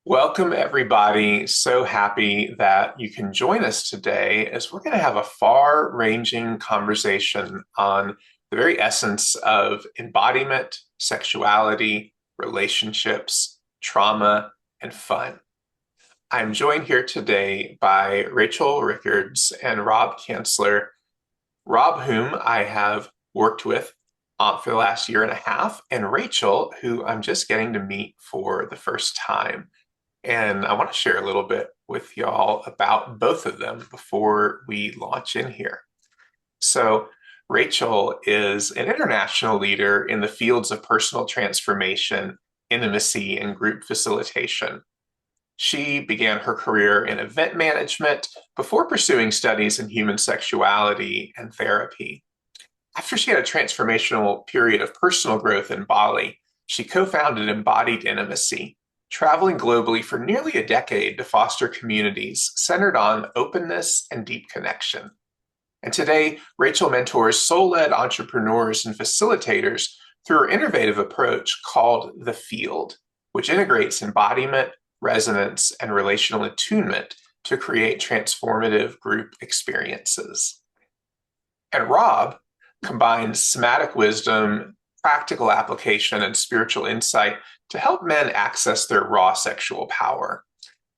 Welcome, everybody. So happy that you can join us today as we're going to have a far ranging conversation on the very essence of embodiment, sexuality, relationships, trauma, and fun. I'm joined here today by Rachel Rickards and Rob Kancler. Rob, whom I have worked with for the last year and a half, and Rachel, who I'm just getting to meet for the first time. And I want to share a little bit with y'all about both of them before we launch in here. So, Rachel is an international leader in the fields of personal transformation, intimacy, and group facilitation. She began her career in event management before pursuing studies in human sexuality and therapy. After she had a transformational period of personal growth in Bali, she co founded Embodied Intimacy, traveling globally for nearly a decade to foster communities centered on openness and deep connection. And today, Rachel mentors soul led entrepreneurs and facilitators through her innovative approach called The Field, which integrates embodiment, resonance, and relational attunement to create transformative group experiences. And Rob combines somatic wisdom, practical application, and spiritual insight to help men access their raw sexual power.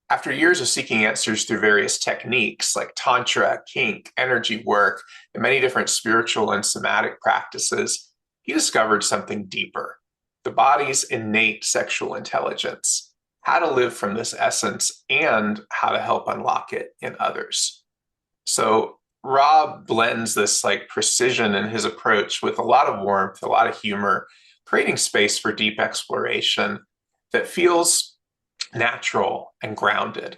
After years of seeking answers through various techniques like Tantra, kink, energy work, and many different spiritual and somatic practices, he discovered something deeper: the body's innate sexual intelligence, how to live from this essence, and how to help unlock it in others. So, Rob blends this like precision in his approach with a lot of warmth, a lot of humor, creating space for deep exploration that feels natural and grounded.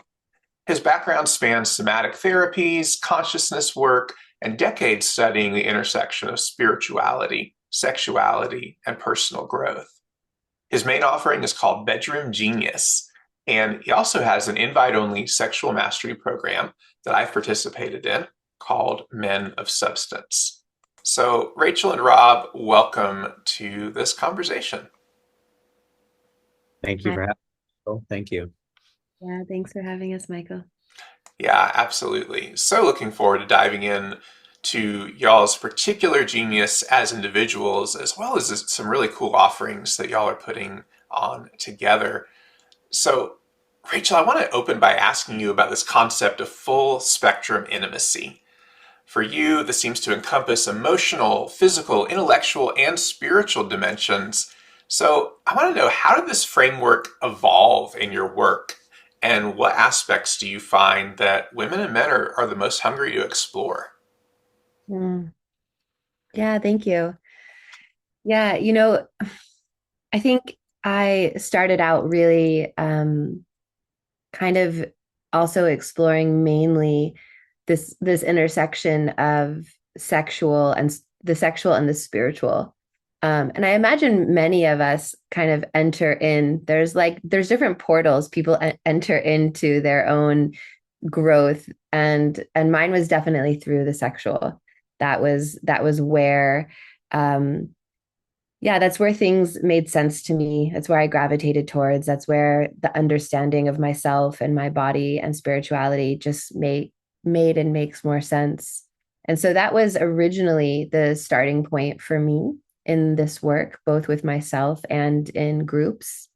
His background spans somatic therapies, consciousness work, and decades studying the intersection of spirituality, sexuality, and personal growth. His main offering is called Bedroom Genius, and he also has an invite only sexual mastery program that I've participated in called Men of Substance. So, Rachel and Rob, welcome to this conversation. Thank you Hi. for having me. Thank you. Yeah, thanks for having us, Michael. Yeah, absolutely. So, looking forward to diving in to y'all's particular genius as individuals, as well as some really cool offerings that y'all are putting on together. So, Rachel, I want to open by asking you about this concept of full spectrum intimacy. For you, this seems to encompass emotional, physical, intellectual, and spiritual dimensions. So, I want to know, how did this framework evolve in your work? And what aspects do you find that women and men are the most hungry to explore? Mm. Yeah, thank you. Yeah, I think I started out really kind of also exploring mainly this intersection of the sexual and the spiritual. And I imagine many of us kind of enter in, there's different portals people enter into their own growth, and mine was definitely through the sexual. That was where yeah, that's where things made sense to me. That's where I gravitated towards. That's where the understanding of myself and my body and spirituality just made and makes more sense. And so that was originally the starting point for me in this work, both with myself and in groups.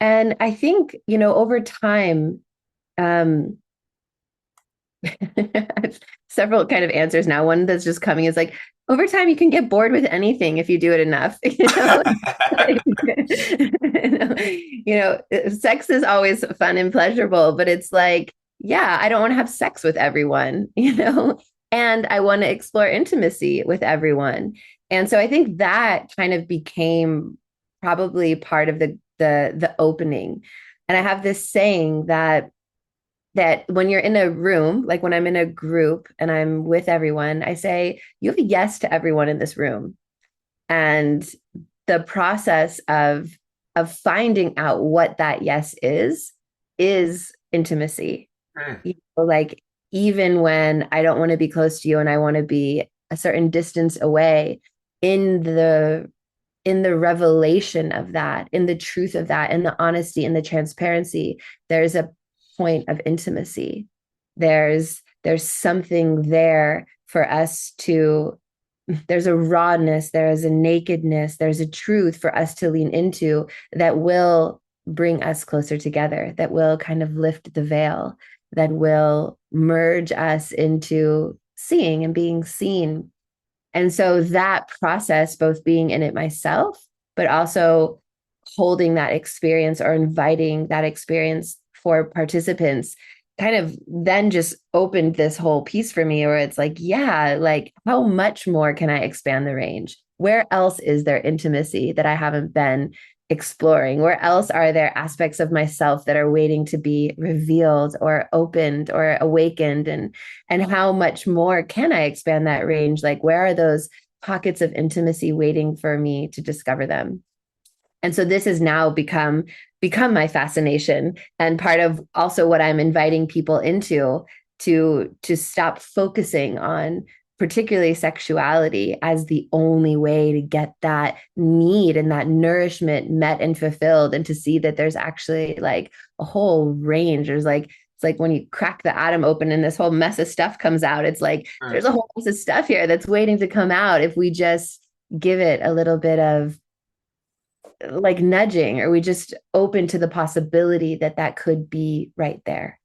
And I think, over time, um, several kind of answers now. One that's just coming is like, over time you can get bored with anything if you do it enough. Sex is always fun and pleasurable, but it's like, yeah, I don't want to have sex with everyone, and I want to explore intimacy with everyone. And so I think that kind of became probably part of the opening. And I have this saying that when you're in a room, like when I'm in a group and I'm with everyone, I say, you have a yes to everyone in this room. And the process of finding out what that yes is intimacy. Hmm. Like, even when I don't want to be close to you and I want to be a certain distance away, in the in the revelation of that, in the truth of that, in the honesty, in the transparency, there's a point of intimacy. There's something there for us to, there's a rawness, there is a nakedness, there's a truth for us to lean into that will bring us closer together, that will kind of lift the veil, that will merge us into seeing and being seen. And so that process, both being in it myself, but also holding that experience or inviting that experience for participants, kind of then just opened this whole piece for me where it's like, yeah, like how much more can I expand the range? Where else is there intimacy that I haven't been exploring? Where else are there aspects of myself that are waiting to be revealed or opened or awakened? And how much more can I expand that range? Like where are those pockets of intimacy waiting for me to discover them? And so this has now become my fascination and part of also what I'm inviting people into, to stop focusing on particularly sexuality as the only way to get that need and that nourishment met and fulfilled, and to see that there's actually like a whole range. There's like, it's like when you crack the atom open and this whole mess of stuff comes out, it's like there's a whole mess of stuff here that's waiting to come out if we just give it a little bit of like nudging, or we just open to the possibility that that could be right there.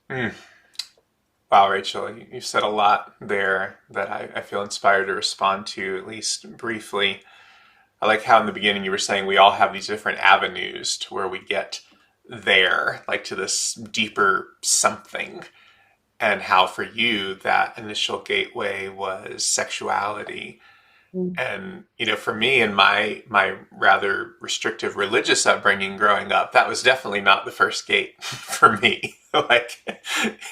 Mm. Wow, Rachel, you said a lot there that I feel inspired to respond to, at least briefly. I like how in the beginning you were saying we all have these different avenues to where we get there, like to this deeper something, and how for you that initial gateway was sexuality. Mm. And for me and my rather restrictive religious upbringing growing up, that was definitely not the first gate for me. Like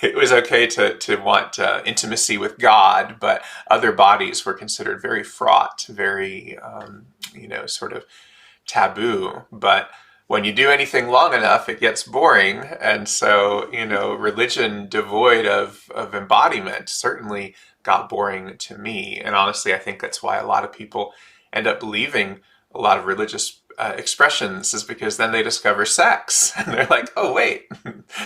it was okay to want intimacy with God, but other bodies were considered very fraught, very sort of taboo. But when you do anything long enough, it gets boring. And so, religion devoid of embodiment certainly got boring to me. And honestly, I think that's why a lot of people end up leaving a lot of religious expressions, is because then they discover sex and they're like, oh, wait,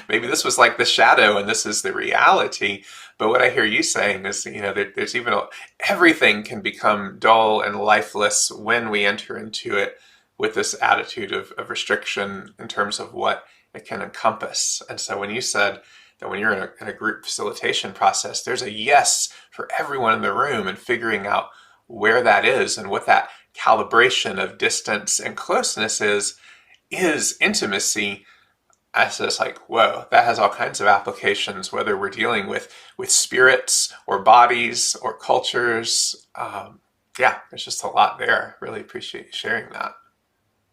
maybe this was like the shadow and this is the reality. But what I hear you saying is, there's even everything can become dull and lifeless when we enter into it with this attitude of restriction in terms of what it can encompass. And so when you said that when you're in a group facilitation process, there's a yes for everyone in the room, and figuring out where that is and what that calibration of distance and closeness is intimacy. I was just like, whoa, that has all kinds of applications, whether we're dealing with spirits or bodies or cultures. Yeah, there's just a lot there. Really appreciate you sharing that.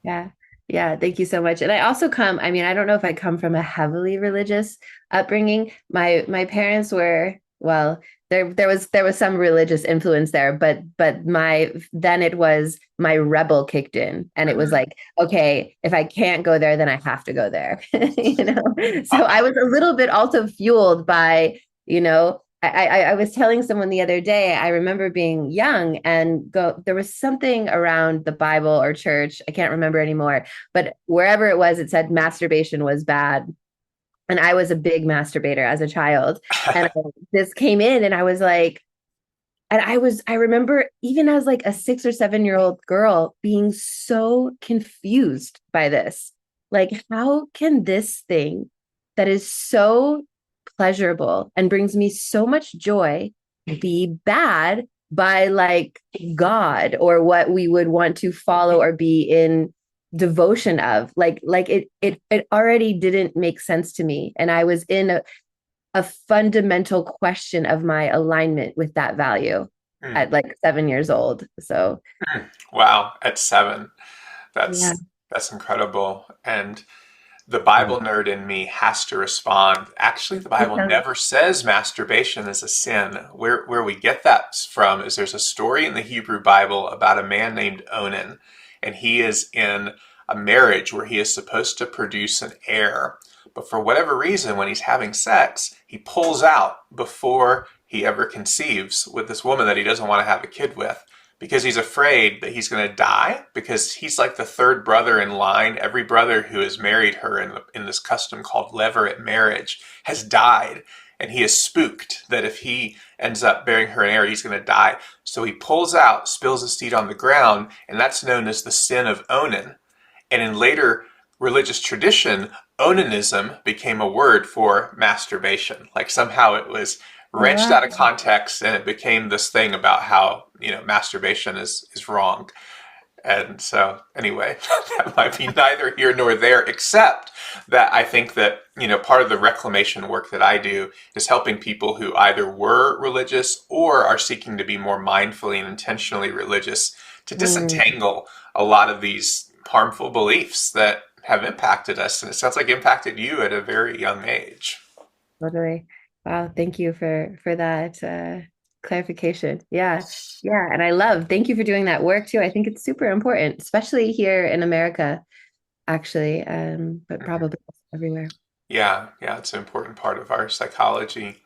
Yeah. Yeah. Thank you so much. And I also come, I mean, I don't know if I come from a heavily religious upbringing. My parents were, well, there was some religious influence there, but my then it was my rebel kicked in, and it was Mhm. like, okay, if I can't go there, then I have to go there. So I was a little bit also fueled by, I was telling someone the other day, I remember being young and there was something around the Bible or church, I can't remember anymore, but wherever it was, it said masturbation was bad. And I was a big masturbator as a child. And this came in and I was like, I remember even as like a 6 or 7 year old girl being so confused by this. Like, how can this thing that is so pleasurable and brings me so much joy be bad by like God or what we would want to follow or be in devotion of? Like it already didn't make sense to me, and I was in a fundamental question of my alignment with that value Mm. at like 7 years old. So Wow, at 7. yeah. That's incredible. And the Bible nerd in me has to respond. Actually, the Bible never says masturbation is a sin. Where we get that from is there's a story in the Hebrew Bible about a man named Onan, and he is in a marriage where he is supposed to produce an heir. But for whatever reason, when he's having sex, he pulls out before he ever conceives with this woman that he doesn't want to have a kid with. because he's afraid that he's going to die because he's like the third brother in line. Every brother who has married her in this custom called levirate marriage has died. And he is spooked that if he ends up bearing her an heir, he's going to die. So he pulls out, spills his seed on the ground, and that's known as the sin of Onan. And in later religious tradition, onanism became a word for masturbation. Like somehow it was Oh, wrenched wow. out of context and it became this thing about how, masturbation is wrong. And so, anyway, that might be neither here nor there, except that I think that, part of the reclamation work that I do is helping people who either were religious or are seeking to be more mindfully and intentionally religious to Mm, disentangle a lot of these harmful beliefs that have impacted us. And it sounds like impacted you at a very young age. totally. Wow, thank you for that clarification. Yeah. Yeah, and thank you for doing that work too. I think it's super important, especially here in America, actually, but Mhm. probably everywhere. Yeah, yeah, it's an important part of our psychology.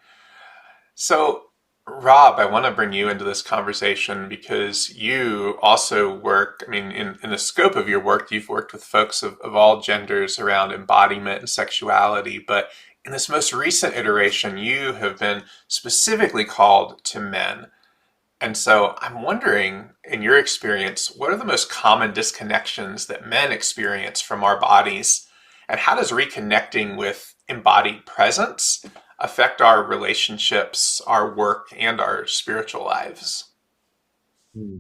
So, Rob, I want to bring you into this conversation because you also work, I mean, in the scope of your work, you've worked with folks of all genders around embodiment and sexuality. But in this most recent iteration, you have been specifically called to men. And so I'm wondering, in your experience, what are the most common disconnections that men experience from our bodies? And how does reconnecting with embodied presence affect our relationships, our work, and our spiritual lives? Hmm.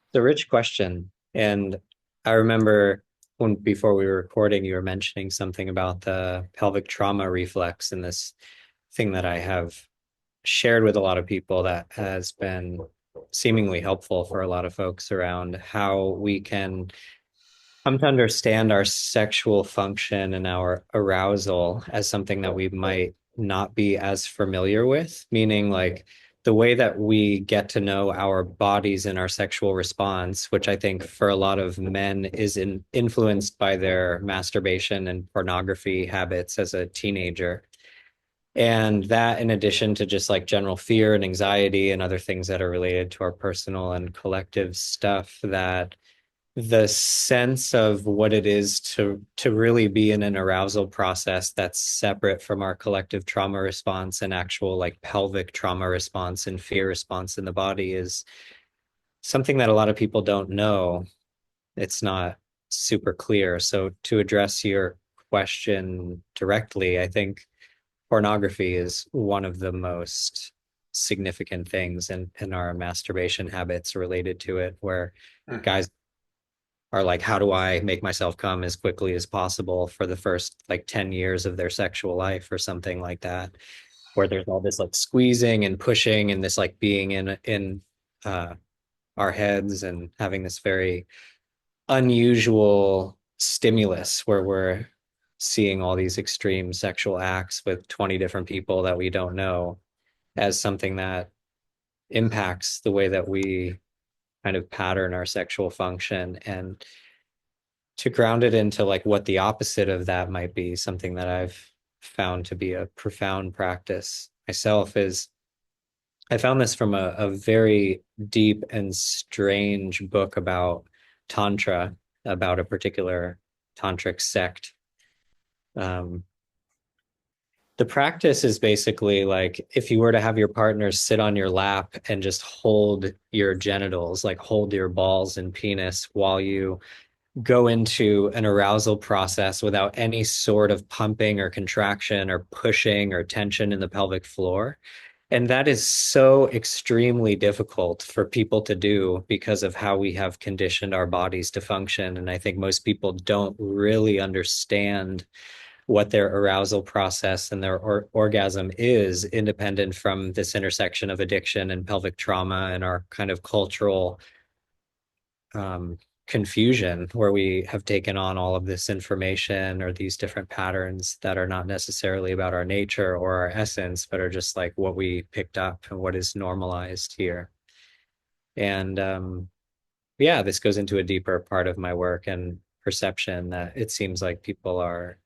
It's a rich question. And I remember when before we were recording, you were mentioning something about the pelvic trauma reflex and this thing that I have shared with a lot of people that has been seemingly helpful for a lot of folks around how we can come to understand our sexual function and our arousal as something that we might not be as familiar with, meaning like the way that we get to know our bodies and our sexual response, which I think for a lot of men is influenced by their masturbation and pornography habits as a teenager. And that, in addition to just like general fear and anxiety and other things that are related to our personal and collective stuff, that the sense of what it is to really be in an arousal process that's separate from our collective trauma response and actual like pelvic trauma response and fear response in the body is something that a lot of people don't know. It's not super clear. So to address your question directly, I think pornography is one of the most significant things in our masturbation habits related to it, where Mhm. guys are like, how do I make myself come as quickly as possible for the first like 10 years of their sexual life or something like that, where there's all this like squeezing and pushing and this like being in uh our heads and having this very unusual stimulus where we're seeing all these extreme sexual acts with 20 different people that we don't know as something that impacts the way that we kind of pattern our sexual function. And to ground it into like what the opposite of that might be, something that I've found to be a profound practice myself is I found this from a very deep and strange book about Tantra, about a particular tantric sect. Um, the practice is basically like if you were to have your partner sit on your lap and just hold your genitals, like hold your balls and penis while you go into an arousal process without any sort of pumping or contraction or pushing or tension in the pelvic floor. And that is so extremely difficult for people to do because of how we have conditioned our bodies to function. And I think most people don't really understand what their arousal process and their orgasm is independent from this intersection of addiction and pelvic trauma and our kind of cultural um, confusion where we have taken on all of this information or these different patterns that are not necessarily about our nature or our essence, but are just like what we picked up and what is normalized here. And yeah, this goes into a deeper part of my work and perception that it seems like people are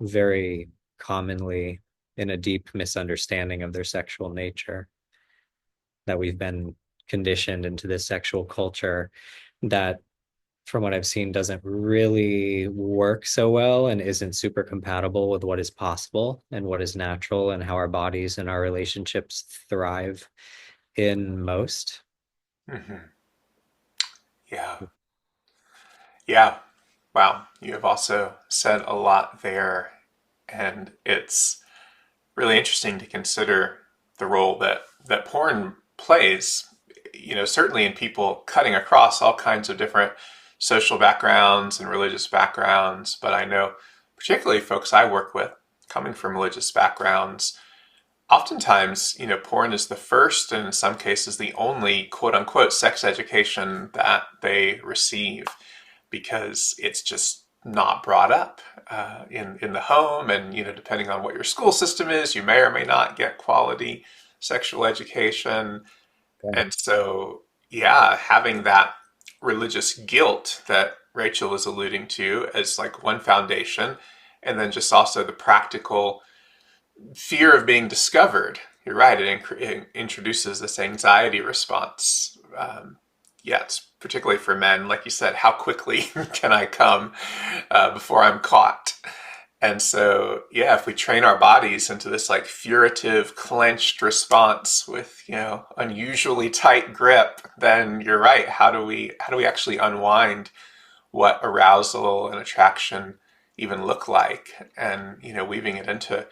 very commonly in a deep misunderstanding of their sexual nature, that we've been conditioned into this sexual culture that, from what I've seen, doesn't really work so well and isn't super compatible with what is possible and what is natural and how our bodies and our relationships thrive in most. Hmm. Yeah. Yeah. Wow. You have also said a lot there. And it's really interesting to consider the role that porn plays, certainly in people cutting across all kinds of different social backgrounds and religious backgrounds. But I know, particularly folks I work with coming from religious backgrounds, oftentimes, porn is the first and in some cases the only quote unquote sex education that they receive because it's just not brought up in the home, and depending on what your school system is, you may or may not get quality sexual education. Yeah. And so, yeah, having that religious guilt that Rachel was alluding to as like one foundation, and then just also the practical fear of being discovered. You're right, it introduces this anxiety response. Yeah, it's particularly for men, like you said, how quickly can I come before I'm caught? And so, yeah, if we train our bodies into this like furtive, clenched response with, unusually tight grip, then you're right. How do we actually unwind what arousal and attraction even look like? And, weaving it into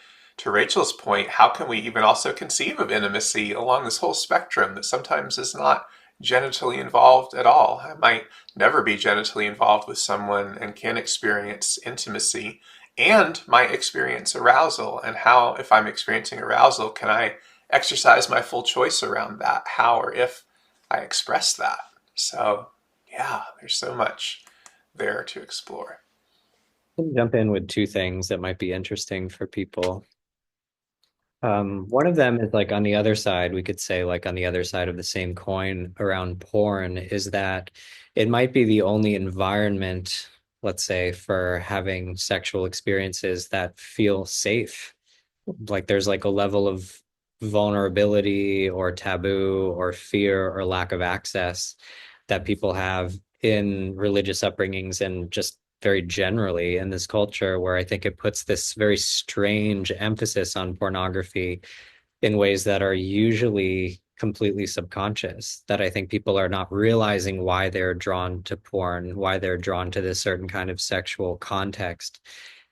Rachel's point, how can we even also conceive of intimacy along this whole spectrum that sometimes is not genitally involved at all? I might never be genitally involved with someone and can experience intimacy and might experience arousal. And how, if I'm experiencing arousal, can I exercise my full choice around that? How or if I express that? So, yeah, there's so much there to explore. I'll jump in with two things that might be interesting for people. One of them is like on the other side, we could say like on the other side of the same coin around porn is that it might be the only environment, let's say, for having sexual experiences that feel safe. Like there's like a level of vulnerability or taboo or fear or lack of access that people have in religious upbringings and just very generally in this culture, where I think it puts this very strange emphasis on pornography in ways that are usually completely subconscious, that I think people are not realizing why they're drawn to porn, why they're drawn to this certain kind of sexual context.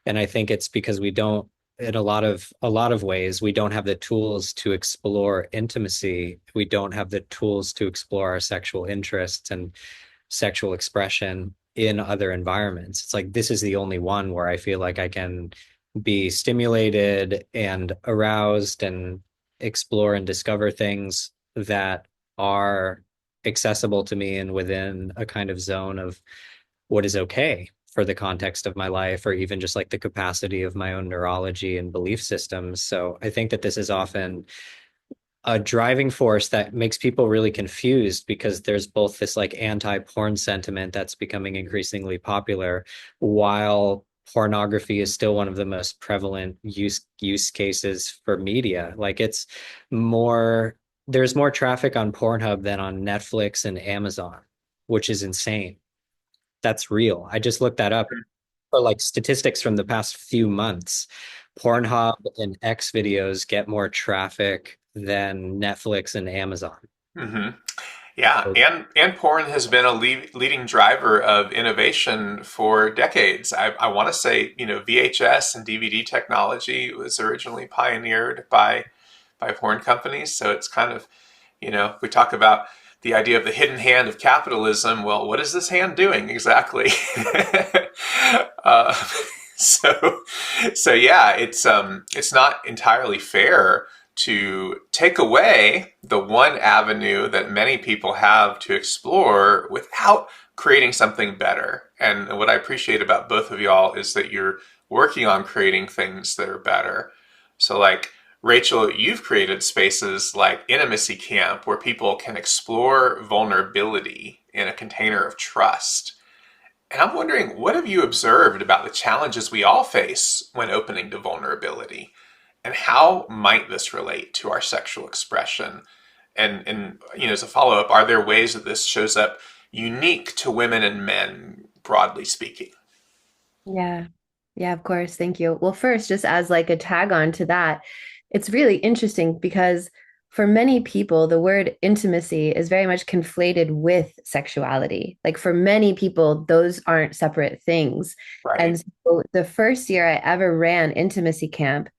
And I think it's because we don't, in a lot of ways, we don't have the tools to explore intimacy. We don't have the tools to explore our sexual interests and sexual expression in other environments. It's like this is the only one where I feel like I can be stimulated and aroused and explore and discover things that are accessible to me and within a kind of zone of what is okay for the context of my life, or even just like the capacity of my own neurology and belief systems. So I think that this is often a driving force that makes people really confused, because there's both this like anti-porn sentiment that's becoming increasingly popular, while pornography is still one of the most prevalent use cases for media. Like it's more, there's more traffic on Pornhub than on Netflix and Amazon, which is insane. That's real. I just looked that up for like statistics from the past few months. Pornhub and X videos get more traffic than Netflix and Amazon. Hmm. Yeah, So, and porn has been a leading driver of innovation for decades. I want to say, VHS and DVD technology was originally pioneered by porn companies. So it's kind of, we talk about the idea of the hidden hand of capitalism. Well, what is this hand doing exactly? uh, so, so yeah, it's not entirely fair to take away the one avenue that many people have to explore without creating something better. And what I appreciate about both of y'all is that you're working on creating things that are better. So like Rachel, you've created spaces like Intimacy Camp where people can explore vulnerability in a container of trust. And I'm wondering, what have you observed about the challenges we all face when opening to vulnerability? And how might this relate to our sexual expression? and as a follow up, are there ways that this shows up unique to women and men, broadly speaking? Yeah. Yeah, of course. Thank you. Well, first, just as like a tag on to that, it's really interesting because for many people, the word intimacy is very much conflated with sexuality. Like for many people, those aren't separate things. Right. And so the first year I ever ran intimacy camp,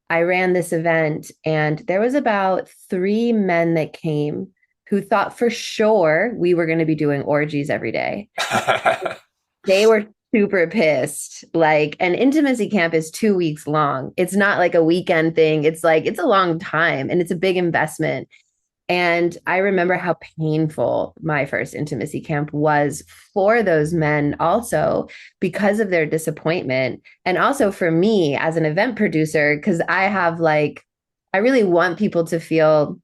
I ran this event, and there was about 3 men that came who thought for sure we were going to be doing orgies every day. They were super pissed. Like, an intimacy camp is 2 weeks long. It's not like a weekend thing. It's like, it's a long time and it's a big investment. And I remember how painful my first intimacy camp was for those men, also because of their disappointment. And also for me as an event producer, because I have like, I really want people to feel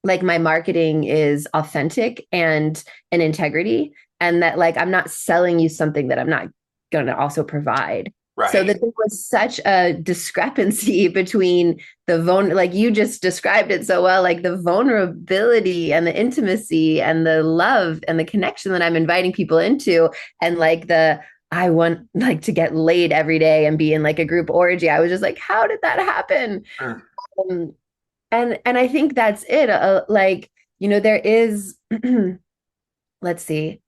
like my marketing is authentic and an integrity, and that like I'm not selling you something that I'm not going to also provide. So Right. that there was such a discrepancy between like you just described it so well, like the vulnerability and the intimacy and the love and the connection that I'm inviting people into, and like the I want like to get laid every day and be in like a group orgy. I was just like, how did that happen? Mm. Um, and I think that's it. Like, there is, let's see,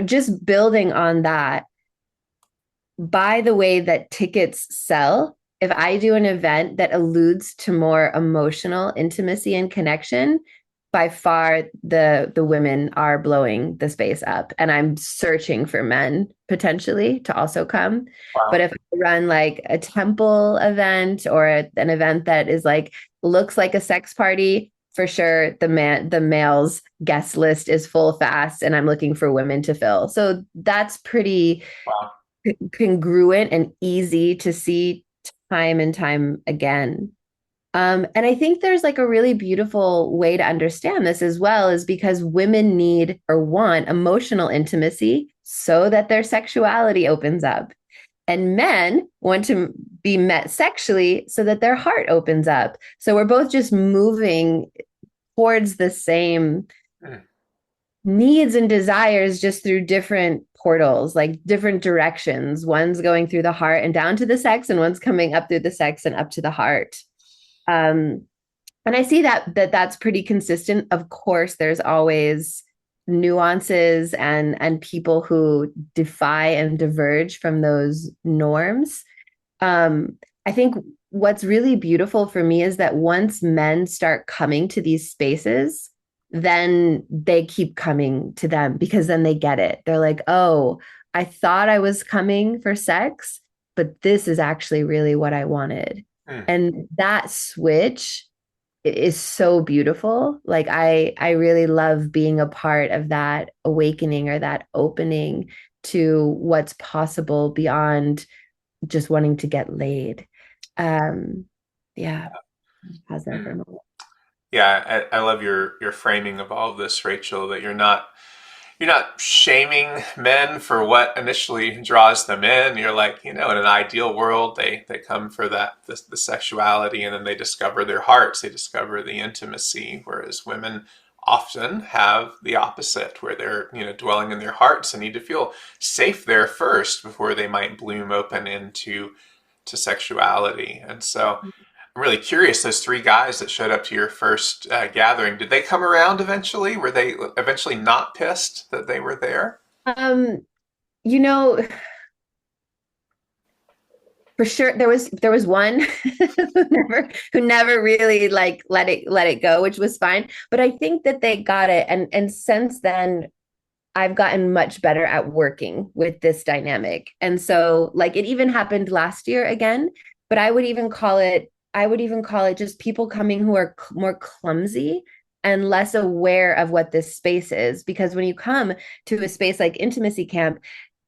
just building on that, by the way that tickets sell, if I do an event that alludes to more emotional intimacy and connection, by far the women are blowing the space up, and I'm searching for men potentially to also come. But Wow. if I run like a temple event or an event that is like looks like a sex party, for sure the males guest list is full fast, and I'm looking for women to fill. So that's pretty Wow. congruent and easy to see time and time again. And I think there's like a really beautiful way to understand this as well, is because women need or want emotional intimacy so that their sexuality opens up. And men want to be met sexually so that their heart opens up. So we're both just moving towards the same Mm. needs and desires, just through different portals, like different directions. One's going through the heart and down to the sex, and one's coming up through the sex and up to the heart. Um, and I see that's pretty consistent. Of course, there's always nuances and people who defy and diverge from those norms. I think what's really beautiful for me is that once men start coming to these spaces, then they keep coming to them, because then they get it. They're like, oh, I thought I was coming for sex, but this is actually really what I wanted. Mm. And that switch is so beautiful. Like I really love being a part of that awakening or that opening to what's possible beyond just wanting to get laid. Um, yeah, pause there for a Mm. moment. Yeah, I love your framing of all of this, Rachel, that you're not shaming men for what initially draws them in. You're like, in an ideal world, they come for the sexuality, and then they discover their hearts, they discover the intimacy, whereas women often have the opposite, where they're, dwelling in their hearts and need to feel safe there first before they might bloom open into to sexuality. And so I'm really curious, those 3 guys that showed up to your first gathering, did they come around eventually? Were they eventually not pissed that they were there? Um, you know, for sure there was one who never really like let it go, which was fine. But I think that they got it, and since then I've gotten much better at working with this dynamic. And so like it even happened last year again, but I would even call it just people coming who are more clumsy and less aware of what this space is. Because when you come to a space like intimacy camp,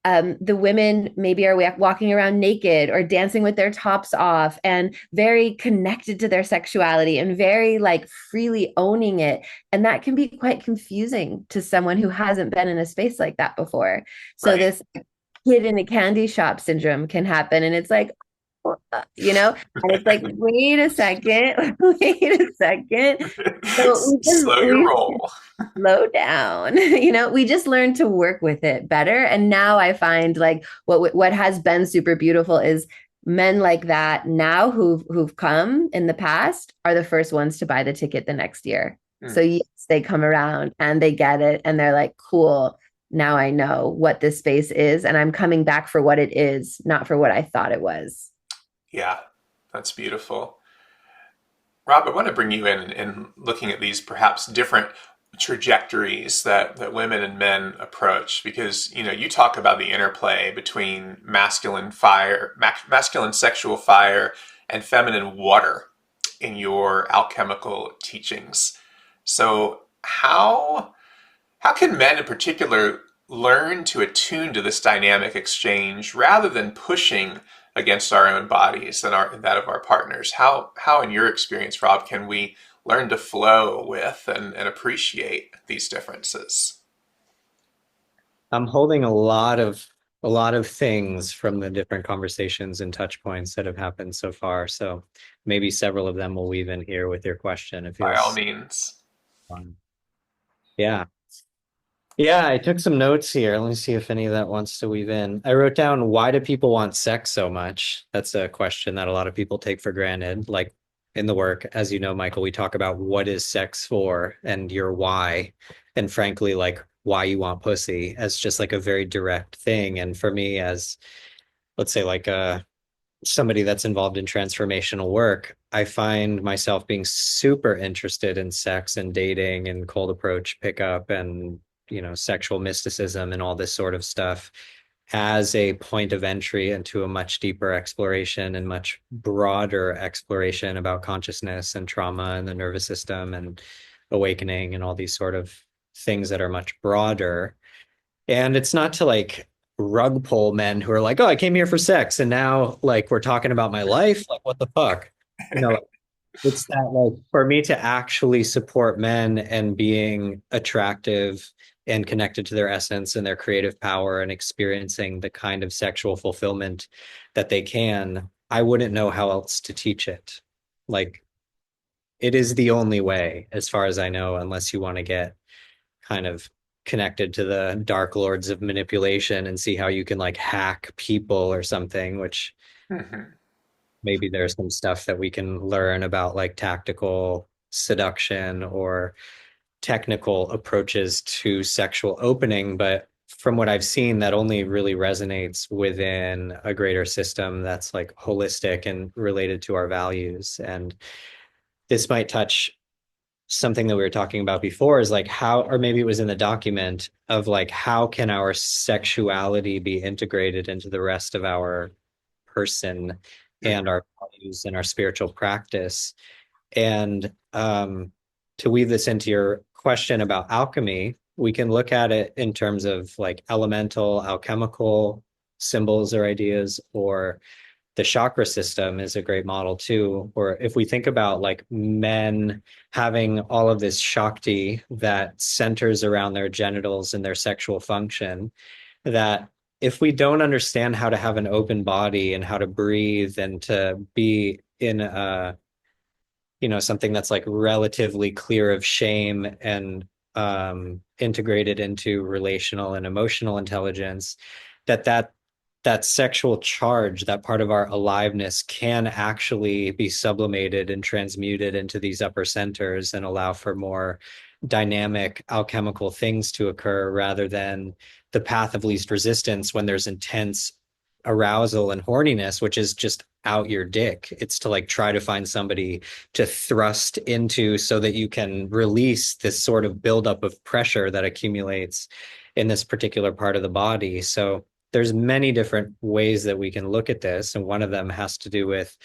the women maybe are walking around naked or dancing with their tops off and very connected to their sexuality and very like freely owning it. And that can be quite confusing to someone who hasn't been in a space like that before. So Right. this kid in a candy shop syndrome can happen. And it's like, And it's like, wait a second, wait a second. So Slow your we roll. slow down. We just learned to work with it better. And now I find like what has been super beautiful is men like that now who've come in the past are the first ones to buy the ticket the next year. So Hmm. yes, they come around and they get it and they're like, cool. Now I know what this space is, and I'm coming back for what it is, not for what I thought it was. Yeah, that's beautiful. Rob, I want to bring you in looking at these perhaps different trajectories that women and men approach because you talk about the interplay between masculine sexual fire and feminine water in your alchemical teachings. So how can men in particular learn to attune to this dynamic exchange rather than pushing against our own bodies and that of our partners? How in your experience, Rob, can we learn to flow with and appreciate these differences? I'm holding a lot of things from the different conversations and touch points that have happened so far. So maybe several of them will weave in here with your question. It By all feels means. fun. Yeah. Yeah, I took some notes here. Let me see if any of that wants to weave in. I wrote down, why do people want sex so much? That's a question that a lot of people take for granted. Like in the work, as you know, Michael, we talk about what is sex for and your why. And frankly, like why you want pussy as just like a very direct thing. And for me, as let's say like somebody that's involved in transformational work, I find myself being super interested in sex and dating and cold approach pickup and, sexual mysticism and all this sort of stuff as a point of entry into a much deeper exploration and much broader exploration about consciousness and trauma and the nervous system and awakening and all these sort of things that are much broader. And it's not to like rug pull men who are like, oh, I came here for sex. And now like we're talking about my life. Like, what the fuck? You know, it's that like for me to actually support men and being attractive and connected to their essence and their creative power and experiencing the kind of sexual fulfillment that they can, I wouldn't know how else to teach it. Like it is the only way, as far as I know, unless you want to get kind of connected to the dark lords of manipulation and see how you can like hack people or something, which Mhm. maybe there's some stuff that we can learn about like tactical seduction or technical approaches to sexual opening. But from what I've seen, that only really resonates within a greater system that's like holistic and related to our values. And this might touch something that we were talking about before is like how, or maybe it was in the document of like, how can our sexuality be integrated into the rest of our person and Mhm. our values and our spiritual practice? And to weave this into your question about alchemy, we can look at it in terms of like elemental, alchemical symbols or ideas, or the chakra system is a great model too. Or if we think about like men having all of this Shakti that centers around their genitals and their sexual function, that if we don't understand how to have an open body and how to breathe and to be in a, something that's like relatively clear of shame and integrated into relational and emotional intelligence, that sexual charge, that part of our aliveness can actually be sublimated and transmuted into these upper centers and allow for more dynamic alchemical things to occur rather than the path of least resistance when there's intense arousal and horniness, which is just out your dick. It's to like try to find somebody to thrust into so that you can release this sort of buildup of pressure that accumulates in this particular part of the body. So there's many different ways that we can look at this, and one of them has to do with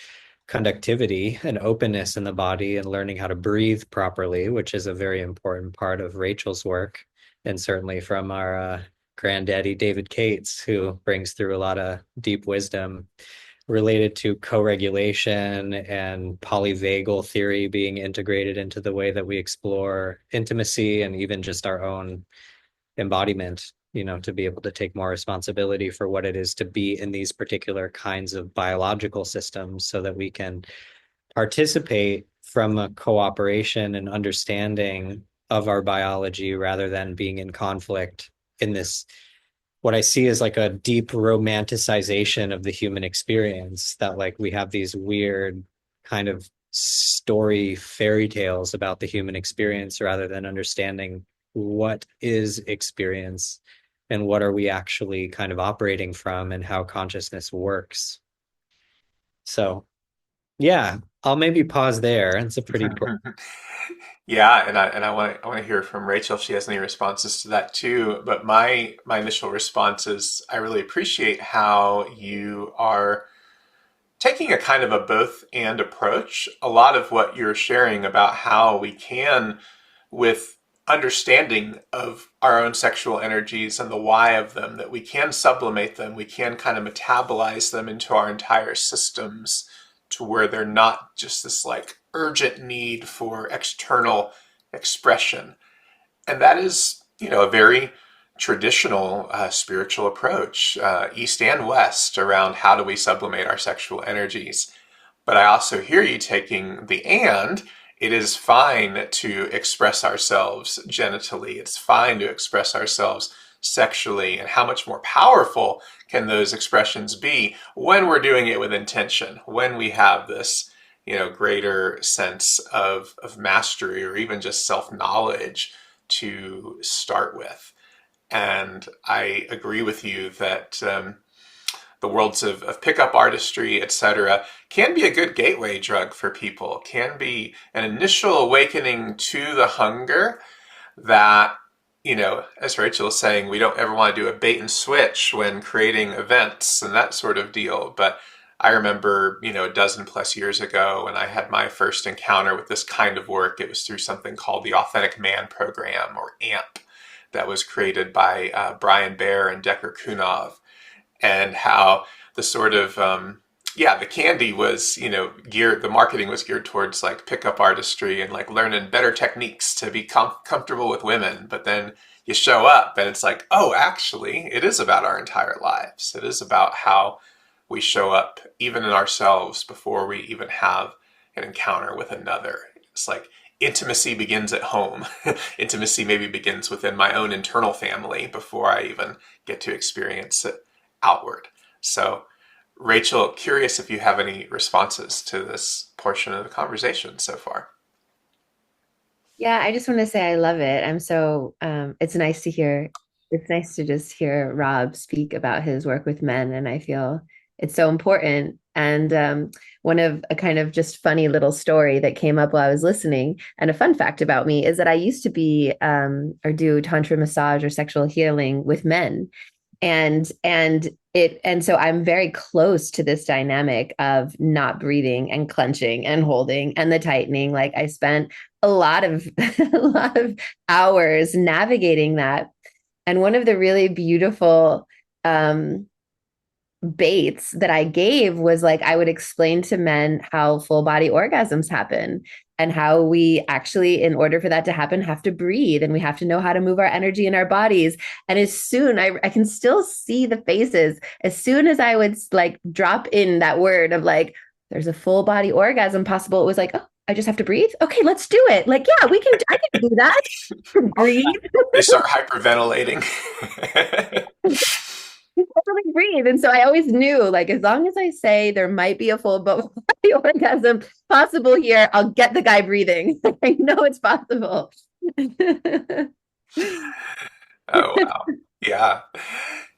conductivity and openness in the body and learning how to breathe properly, which is a very important part of Rachel's work, and certainly from our granddaddy David Cates, who brings through a lot of deep wisdom related to co-regulation and polyvagal theory being integrated into the way that we explore intimacy and even just our own embodiment. to be able to take more responsibility for what it is to be in these particular kinds of biological systems so that we can participate from a cooperation and understanding of our biology rather than being in conflict in this what I see is like a deep romanticization of the human experience, that like we have these weird kind of story fairy tales about the human experience rather than understanding what is experience and what are we actually kind of operating from and how consciousness works. So yeah, I'll maybe pause there. It's a pretty Yeah, and I want to hear from Rachel if she has any responses to that too. But my initial response is I really appreciate how you are taking a kind of a both and approach. A lot of what you're sharing about how we can, with understanding of our own sexual energies and the why of them, that we can sublimate them, we can kind of metabolize them into our entire systems to where they're not just this like urgent need for external expression. And that is, a very traditional spiritual approach, East and West, around how do we sublimate our sexual energies. But I also hear you taking the and. It is fine to express ourselves genitally. It's fine to express ourselves sexually. And how much more powerful can those expressions be when we're doing it with intention, when we have this, greater sense of mastery or even just self-knowledge to start with. And I agree with you that the worlds of pickup artistry, etc., can be a good gateway drug for people, can be an initial awakening to the hunger that, as Rachel is saying, we don't ever want to do a bait and switch when creating events and that sort of deal. But I remember, a dozen plus years ago when I had my first encounter with this kind of work. It was through something called the Authentic Man Program, or AMP, that was created by Brian Baer and Decker Kunov, and how the sort of the candy was, geared, the marketing was geared towards like pickup artistry and like learning better techniques to be comfortable with women. But then you show up and it's like, oh, actually, it is about our entire lives. It is about how we show up even in ourselves before we even have an encounter with another. It's like intimacy begins at home. Intimacy maybe begins within my own internal family before I even get to experience it outward. So, Rachel, curious if you have any responses to this portion of the conversation so far. Yeah, I just want to say I love it. It's nice to hear, it's nice to just hear Rob speak about his work with men. And I feel it's so important. And one of a kind of just funny little story that came up while I was listening, and a fun fact about me is that I used to be or do tantra massage or sexual healing with men. And so I'm very close to this dynamic of not breathing and clenching and holding and the tightening. Like I spent a lot of a lot of hours navigating that. And one of the really beautiful baits that I gave was like I would explain to men how full body orgasms happen and how we actually, in order for that to happen, have to breathe and we have to know how to move our energy in our bodies. And as soon I can still see the faces, as soon as I would like drop in that word of like, there's a full body orgasm possible, it was like, oh, I just have to breathe. Okay, let's do it. Like, yeah, I can do that. Breathe. They start hyperventilating. Totally breathe. And so I always knew, like, as long as I say there might be a full body orgasm possible here, I'll get the guy breathing. I know it's possible. Oh, wow. Yeah.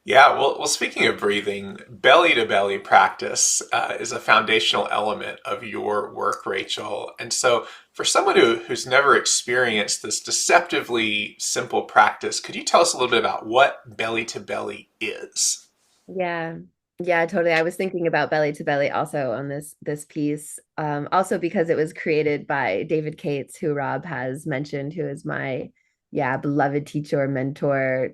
Yeah. Well, speaking of breathing, belly to belly practice is a foundational element of your work, Rachel. And so, for someone who's never experienced this deceptively simple practice, could you tell us a little bit about what belly to belly is? Yeah. Yeah, totally. I was thinking about belly to belly also on this piece. Also because it was created by David Cates, who Rob has mentioned, who is my beloved teacher, mentor,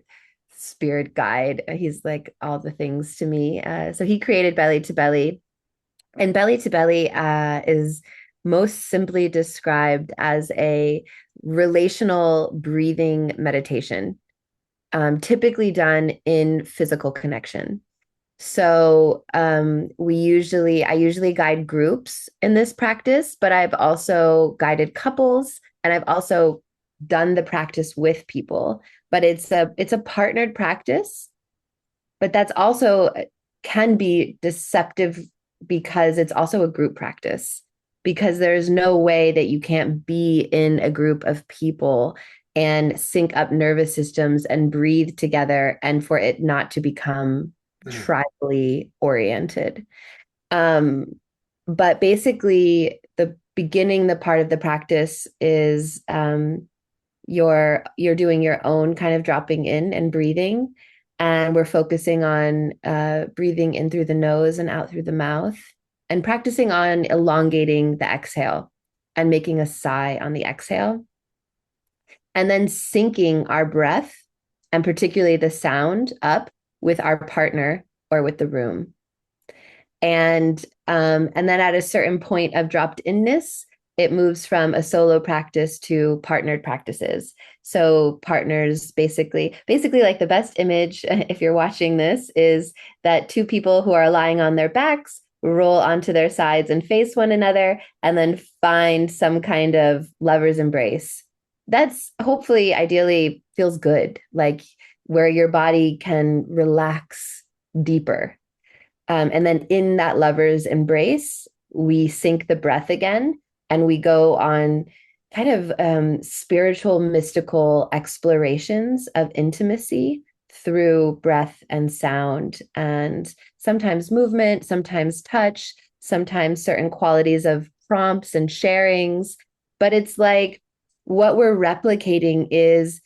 spirit guide. He's like all the things to me. So he created belly to belly, and belly to belly is most simply described as a relational breathing meditation. typically done in physical connection. So I usually guide groups in this practice, but I've also guided couples and I've also done the practice with people. But it's a partnered practice, but that's also can be deceptive because it's also a group practice. Because there's no way that you can't be in a group of people and sync up nervous systems and breathe together and for it not to become Mm. tribally oriented. Um, but basically, the part of the practice is you're doing your own kind of dropping in and breathing, and we're focusing on breathing in through the nose and out through the mouth, and practicing on elongating the exhale and making a sigh on the exhale, and then syncing our breath and particularly the sound up with our partner or with the room. And then at a certain point of dropped inness, it moves from a solo practice to partnered practices. So partners basically like the best image, if you're watching this, is that two people who are lying on their backs roll onto their sides and face one another, and then find some kind of lover's embrace. That's hopefully, ideally, feels good, like where your body can relax deeper. And then in that lover's embrace, we sync the breath again and we go on kind of spiritual, mystical explorations of intimacy through breath and sound, and sometimes movement, sometimes touch, sometimes certain qualities of prompts and sharings. But it's like what we're replicating is,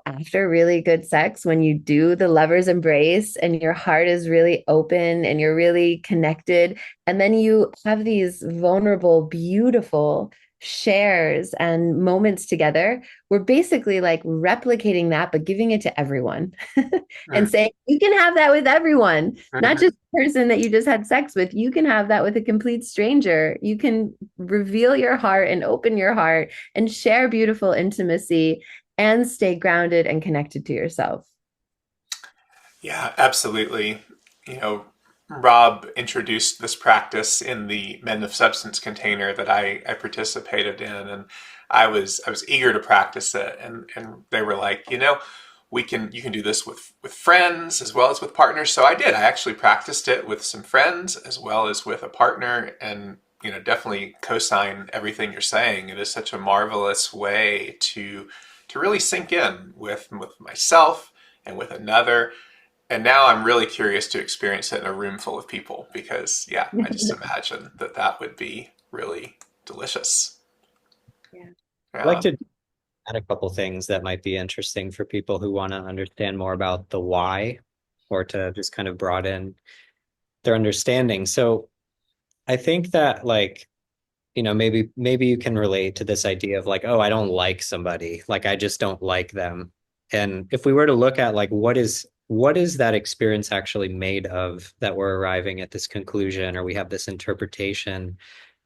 after really good sex, when you do the lover's embrace and your heart is really open and you're really connected, and then you have these vulnerable, beautiful shares and moments together, we're basically like replicating that, but giving it to everyone and Mm. saying, you can have that with everyone, not Mhm. just the person that you just had sex with. You can have that with a complete stranger. You can reveal your heart and open your heart and share beautiful intimacy and stay grounded and connected to yourself. Yeah, absolutely. You know, Rob introduced this practice in the Men of Substance container that I participated in, and I was eager to practice it, and they were like, you can do this with friends as well as with partners. So I did. I actually practiced it with some friends as well as with a partner, and definitely co-sign everything you're saying. It is such a marvelous way to really sink in with myself and with another. And now I'm really curious to experience it in a room full of people because, yeah, I just imagine that that would be really delicious. Yeah. I'd like Yeah. to add a couple things that might be interesting for people who want to understand more about the why, or to just kind of broaden their understanding. So I think that, like, maybe you can relate to this idea of like, oh, I don't like somebody, like I just don't like them. And if we were to look at like what is that experience actually made of, that we're arriving at this conclusion, or we have this interpretation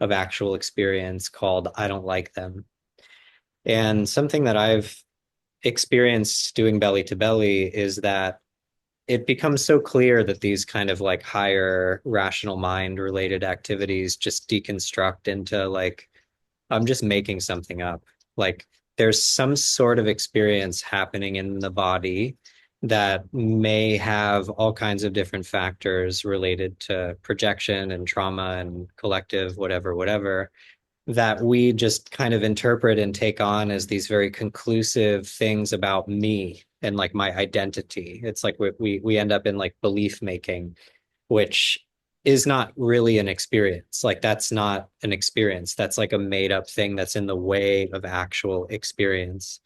of actual experience called I don't like them. And something that I've experienced doing belly to belly is that it becomes so clear that these kind of like higher rational mind related activities just deconstruct into like, I'm just making something up. Like there's some sort of experience happening in the body that may have all kinds of different factors related to projection and trauma and collective whatever, that we just kind of interpret and take on as these very conclusive things about me and like my identity. It's like we end up in like belief making, which is not really an experience. Like that's not an experience. That's like a made up thing that's in the way of actual experience.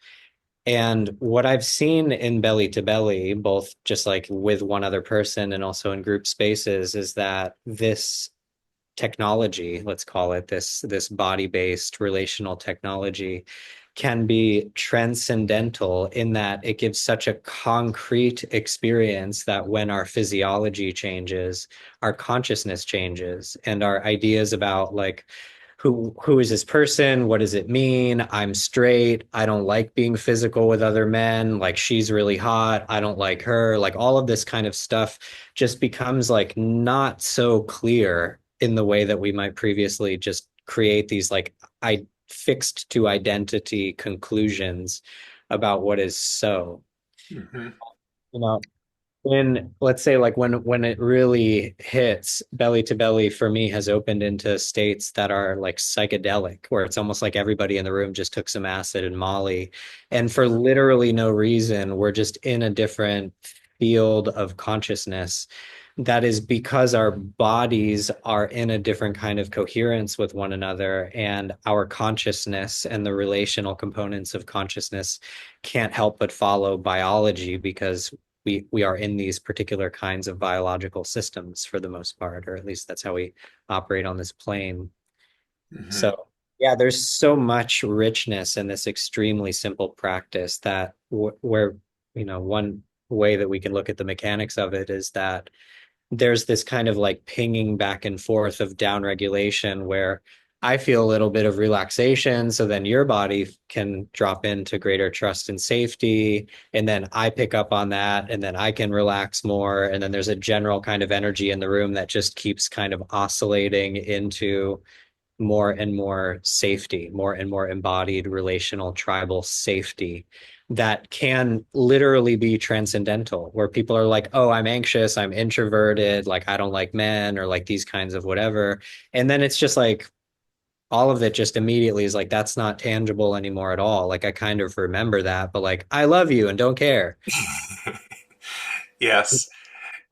And what I've seen in belly to belly, both just like with one other person and also in group spaces, is that this technology, let's call it this body-based relational technology, can be transcendental in that it gives such a concrete experience that when our physiology changes, our consciousness changes, and our ideas about like who is this person? What does it mean? I'm straight. I don't like being physical with other men. Like she's really hot. I don't like her. Like all of this kind of stuff just becomes like not so clear in the way that we might previously just create these like I fixed to identity conclusions about what is so. Mm-hmm. You know, when let's say like when it really hits, belly to belly for me has opened into states that are like psychedelic, where it's almost like everybody in the room just took some acid and Molly, and for literally no reason we're just in a different field of consciousness. That is because our bodies are in a different kind of coherence with one another, and our consciousness and the relational components of consciousness can't help but follow biology, because we are in these particular kinds of biological systems for the most part, or at least that's how we operate on this plane. Mm-hmm. So yeah, there's so much richness in this extremely simple practice that where, one way that we can look at the mechanics of it is that there's this kind of like pinging back and forth of down regulation where I feel a little bit of relaxation. So then your body can drop into greater trust and safety. And then I pick up on that and then I can relax more. And then there's a general kind of energy in the room that just keeps kind of oscillating into more and more safety, more and more embodied relational tribal safety that can literally be transcendental, where people are like, oh, I'm anxious, I'm introverted, like I don't like men, or like these kinds of whatever. And then it's just like all of it just immediately is like, that's not tangible anymore at all. Like I kind of remember that, but like, I love you and don't care. Yes,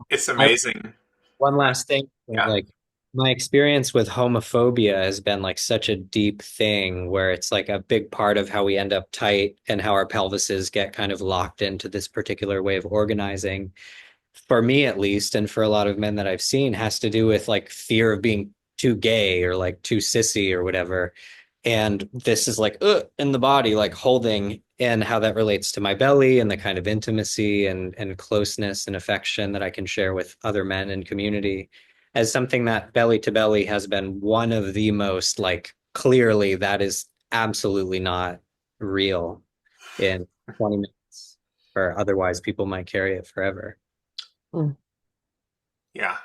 it's I amazing. One last thing, Yeah. like my experience with homophobia has been like such a deep thing where it's like a big part of how we end up tight and how our pelvises get kind of locked into this particular way of organizing. For me, at least, and for a lot of men that I've seen, has to do with like fear of being too gay or like too sissy or whatever. And this is like in the body, like holding, and how that relates to my belly and the kind of intimacy and closeness and affection that I can share with other men in community, as something that belly to belly has been one of the most like clearly that is absolutely not real in 20 minutes, or otherwise people might carry it forever. Mm. Yeah.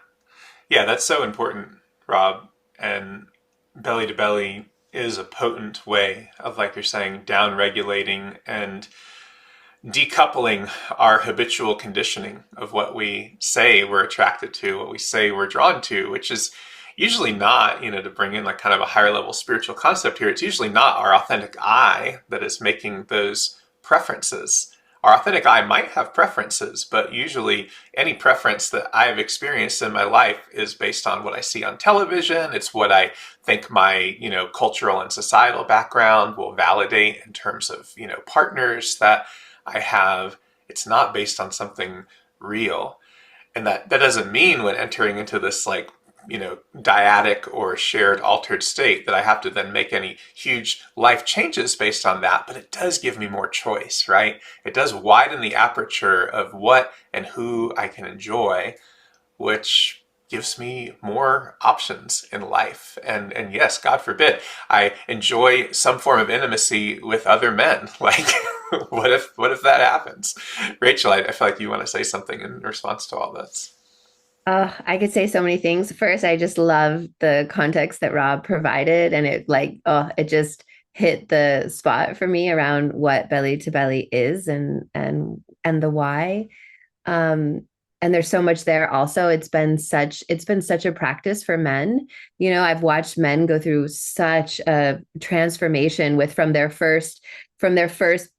Yeah, that's so important, Rob. And belly to belly is a potent way of, like you're saying, down regulating and decoupling our habitual conditioning of what we say we're attracted to, what we say we're drawn to, which is usually not, to bring in like kind of a higher level spiritual concept here, it's usually not our authentic I that is making those preferences. Our authentic I might have preferences, but usually any preference that I've experienced in my life is based on what I see on television. It's what I think my, cultural and societal background will validate in terms of, partners that I have. It's not based on something real. And that doesn't mean when entering into this like, dyadic or shared altered state that I have to then make any huge life changes based on that, but it does give me more choice, right? It does widen the aperture of what and who I can enjoy, which gives me more options in life. And yes, God forbid, I enjoy some form of intimacy with other men. Like, what if that happens? Rachel, I feel like you want to say something in response to all this. Oh, I could say so many things. First, I just love the context that Rob provided, and it just hit the spot for me around what belly to belly is and the why. Um, and there's so much there also. It's been such a practice for men. I've watched men go through such a transformation from their first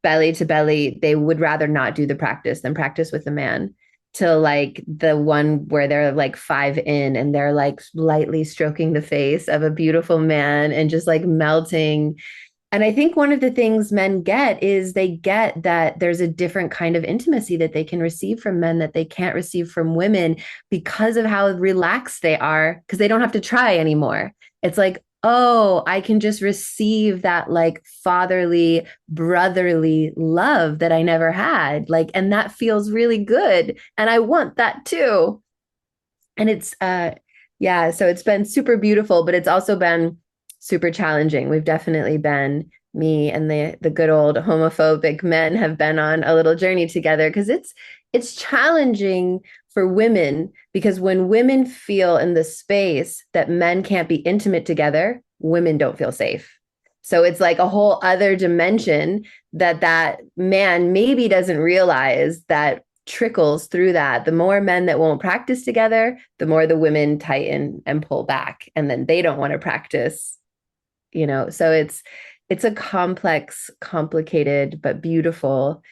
belly to belly. They would rather not do the practice than practice with a man, to like the one where they're like 5 in and they're like lightly stroking the face of a beautiful man and just like melting. And I think one of the things men get is they get that there's a different kind of intimacy that they can receive from men that they can't receive from women, because of how relaxed they are, because they don't have to try anymore. It's like, oh, I can just receive that like fatherly, brotherly love that I never had. Like, and that feels really good. And I want that too. And yeah, so it's been super beautiful, but it's also been super challenging. We've definitely been, me and the good old homophobic men have been on a little journey together, because it's challenging for women, because when women feel in the space that men can't be intimate together, women don't feel safe. So it's like a whole other dimension that man maybe doesn't realize that trickles through that. The more men that won't practice together, the more the women tighten and pull back, and then they don't want to practice, so it's a complex, complicated, but beautiful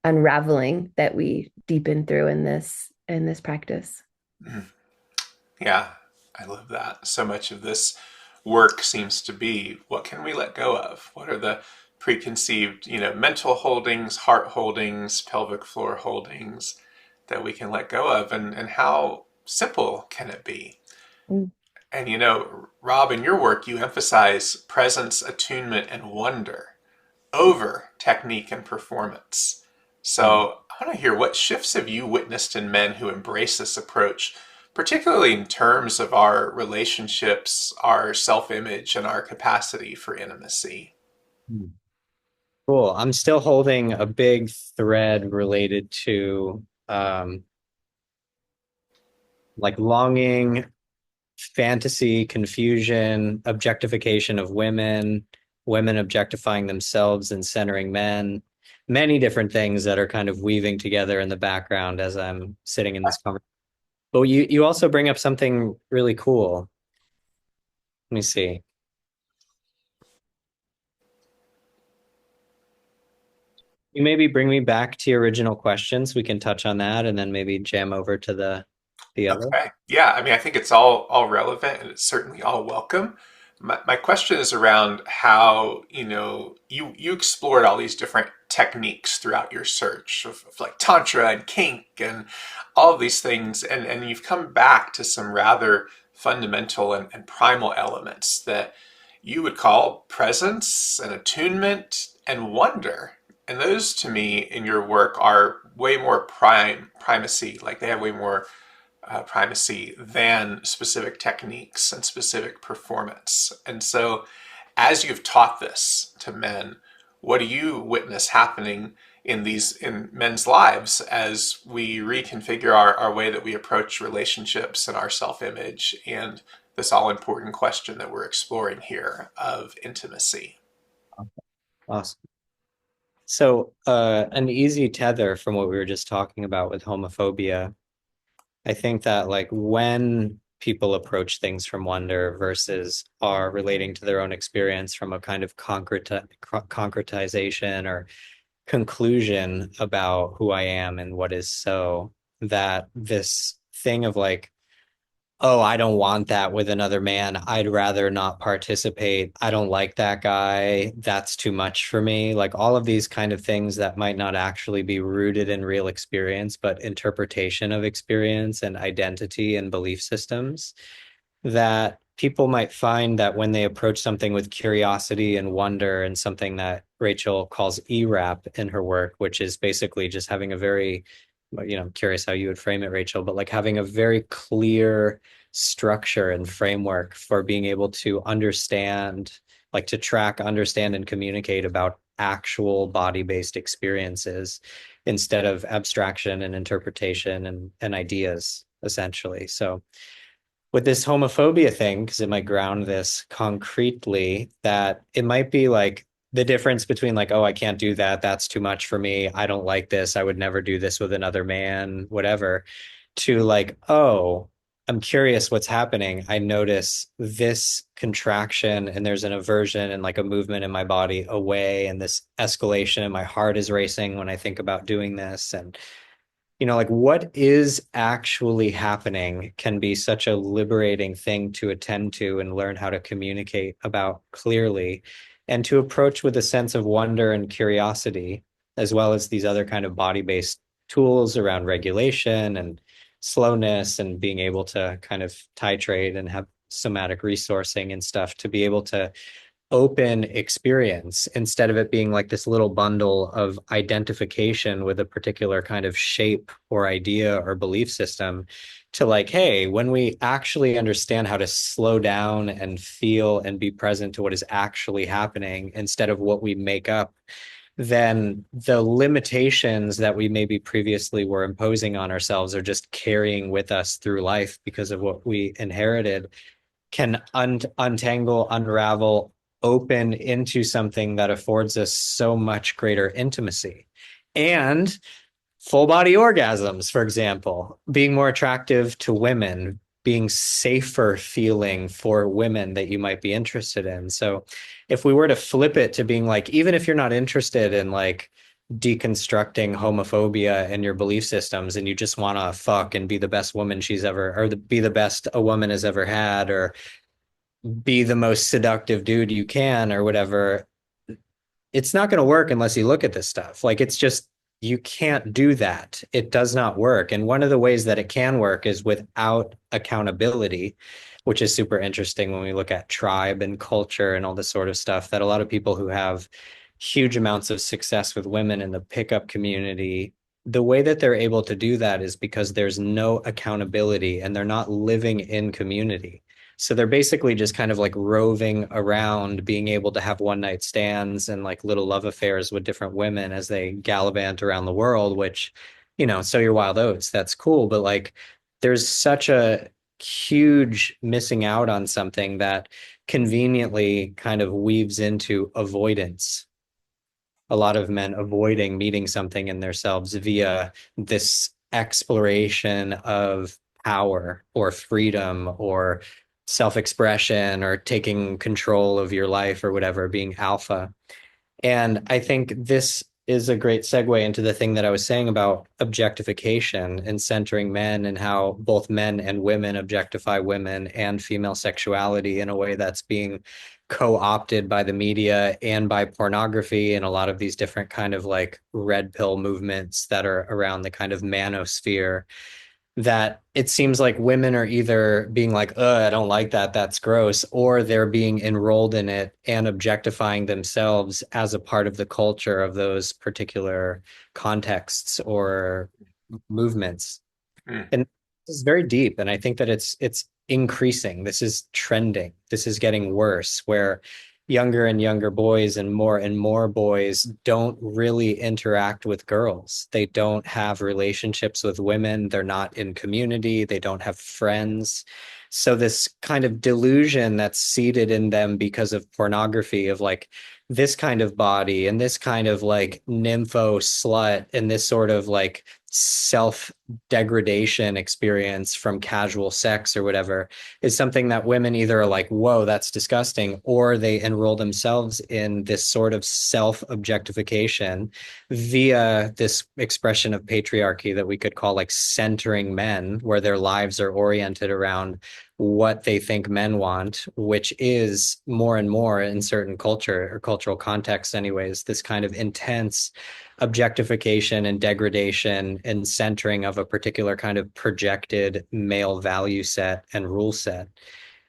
unraveling that we deepen through in this practice. Mhm. Yeah, I love that. So much of this work seems to be, what can we let go of? What are the preconceived, mental holdings, heart holdings, pelvic floor holdings that we can let go of, and how simple can it be? Mm. And Rob, in your work, you emphasize presence, attunement, and wonder over technique and performance. Mm. So I want to hear, what shifts have you witnessed in men who embrace this approach, particularly in terms of our relationships, our self-image, and our capacity for intimacy? Mm. Cool. I'm still holding a big thread related to like longing, fantasy, confusion, objectification of women, women objectifying themselves and centering men, many different things that are kind of weaving together in the background as I'm sitting in this conversation. But you also bring up something really cool. Let me see. You maybe bring me back to your original questions. We can touch on that and then maybe jam over to the other. Okay. Yeah, I mean, I think it's all relevant and it's certainly all welcome. My question is around how, you explored all these different techniques throughout your search of like tantra and kink and all of these things, and you've come back to some rather fundamental and primal elements that you would call presence and attunement and wonder. And those to me in your work are way more primacy, like they have way more primacy than specific techniques and specific performance. And so, as you've taught this to men, what do you witness happening in men's lives as we reconfigure our way that we approach relationships and our self-image and this all important question that we're exploring here of intimacy? Awesome. So, an easy tether from what we were just talking about with homophobia, I think that like when people approach things from wonder versus are relating to their own experience from a kind of concretization or conclusion about who I am and what is so, that this thing of like, oh, I don't want that with another man. I'd rather not participate. I don't like that guy. That's too much for me. Like all of these kind of things that might not actually be rooted in real experience, but interpretation of experience and identity and belief systems, that people might find that when they approach something with curiosity and wonder, and something that Rachel calls ERAP in her work, which is basically just having a very, I'm curious how you would frame it, Rachel, but like having a very clear structure and framework for being able to understand, like to track, understand, and communicate about actual body-based experiences instead of abstraction and interpretation and ideas, essentially. So with this homophobia thing, because it might ground this concretely, that it might be like the difference between like, oh, I can't do that. That's too much for me. I don't like this. I would never do this with another man, whatever, to like, oh, I'm curious what's happening. I notice this contraction and there's an aversion and like a movement in my body away and this escalation and my heart is racing when I think about doing this. And like what is actually happening can be such a liberating thing to attend to and learn how to communicate about clearly, and to approach with a sense of wonder and curiosity, as well as these other kind of body-based tools around regulation and slowness and being able to kind of titrate and have somatic resourcing and stuff to be able to open experience instead of it being like this little bundle of identification with a particular kind of shape or idea or belief system, to like, hey, when we actually understand how to slow down and feel and be present to what is actually happening instead of what we make up, then the limitations that we maybe previously were imposing on ourselves are just carrying with us through life because of what we inherited, can untangle, unravel, open into something that affords us so much greater intimacy. And full body orgasms, for example, being more attractive to women, being safer feeling for women that you might be interested in. So if we were to flip it to being like, even if you're not interested in like deconstructing homophobia in your belief systems and you just want to fuck and be the best woman she's ever, or be the best a woman has ever had, or be the most seductive dude you can or whatever, it's not going to work unless you look at this stuff. Like, it's just, you can't do that. It does not work. And one of the ways that it can work is without accountability, which is super interesting when we look at tribe and culture and all this sort of stuff, that a lot of people who have huge amounts of success with women in the pickup community, the way that they're able to do that is because there's no accountability and they're not living in community. So they're basically just kind of like roving around, being able to have one night stands and like little love affairs with different women as they gallivant around the world, which, you know, sow your wild oats. That's cool. But like, there's such a huge missing out on something that conveniently kind of weaves into avoidance. A lot of men avoiding meeting something in themselves via this exploration of power or freedom or self-expression or taking control of your life or whatever, being alpha. And I think this is a great segue into the thing that I was saying about objectification and centering men, and how both men and women objectify women and female sexuality in a way that's being co-opted by the media and by pornography and a lot of these different kind of like red pill movements that are around the kind of manosphere, that it seems like women are either being like, I don't like that, that's gross, or they're being enrolled in it and objectifying themselves as a part of the culture of those particular contexts or movements. Mm. And this is very deep. And I think that it's increasing. This is trending. This is getting worse, where younger and younger boys and more boys don't really interact with girls. They don't have relationships with women. They're not in community. They don't have friends. So this kind of delusion that's seated in them because of pornography, of like this kind of body and this kind of like nympho slut and this sort of like self degradation experience from casual sex or whatever, is something that women either are like, whoa, that's disgusting, or they enroll themselves in this sort of self objectification via this expression of patriarchy that we could call like centering men, where their lives are oriented around what they think men want, which is more and more in certain culture or cultural contexts anyways, this kind of intense objectification and degradation and centering of a particular kind of projected male value set and rule set.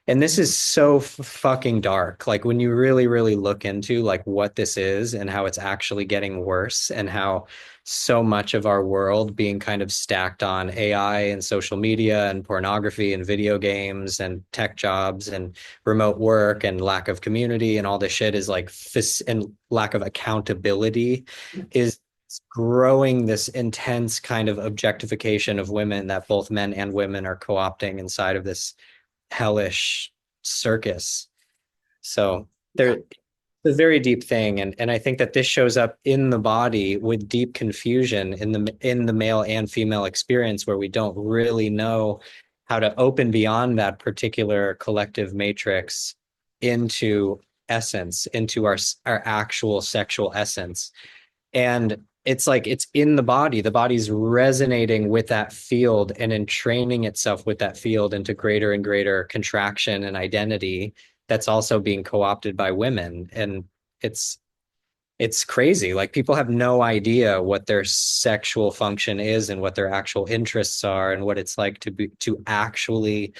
And this is so fucking dark. Like, when you really, really look into like what this is and how it's actually getting worse, and how so much of our world being kind of stacked on AI and social media and pornography and video games and tech jobs and remote work and lack of community and all this shit is like and lack of accountability is growing this intense kind of objectification of women that both men and women are co-opting inside of this hellish circus. So there, it's a very deep thing, and I think that this shows up in the body with deep confusion in the male and female experience, where we don't really know how to open beyond that particular collective matrix into essence, into our actual sexual essence. And it's like it's in the body. The body's resonating with that field and entraining itself with that field into greater and greater contraction and identity that's also being co-opted by women. And it's it's crazy. Like, people have no idea what their sexual function is and what their actual interests are and what it's like to actually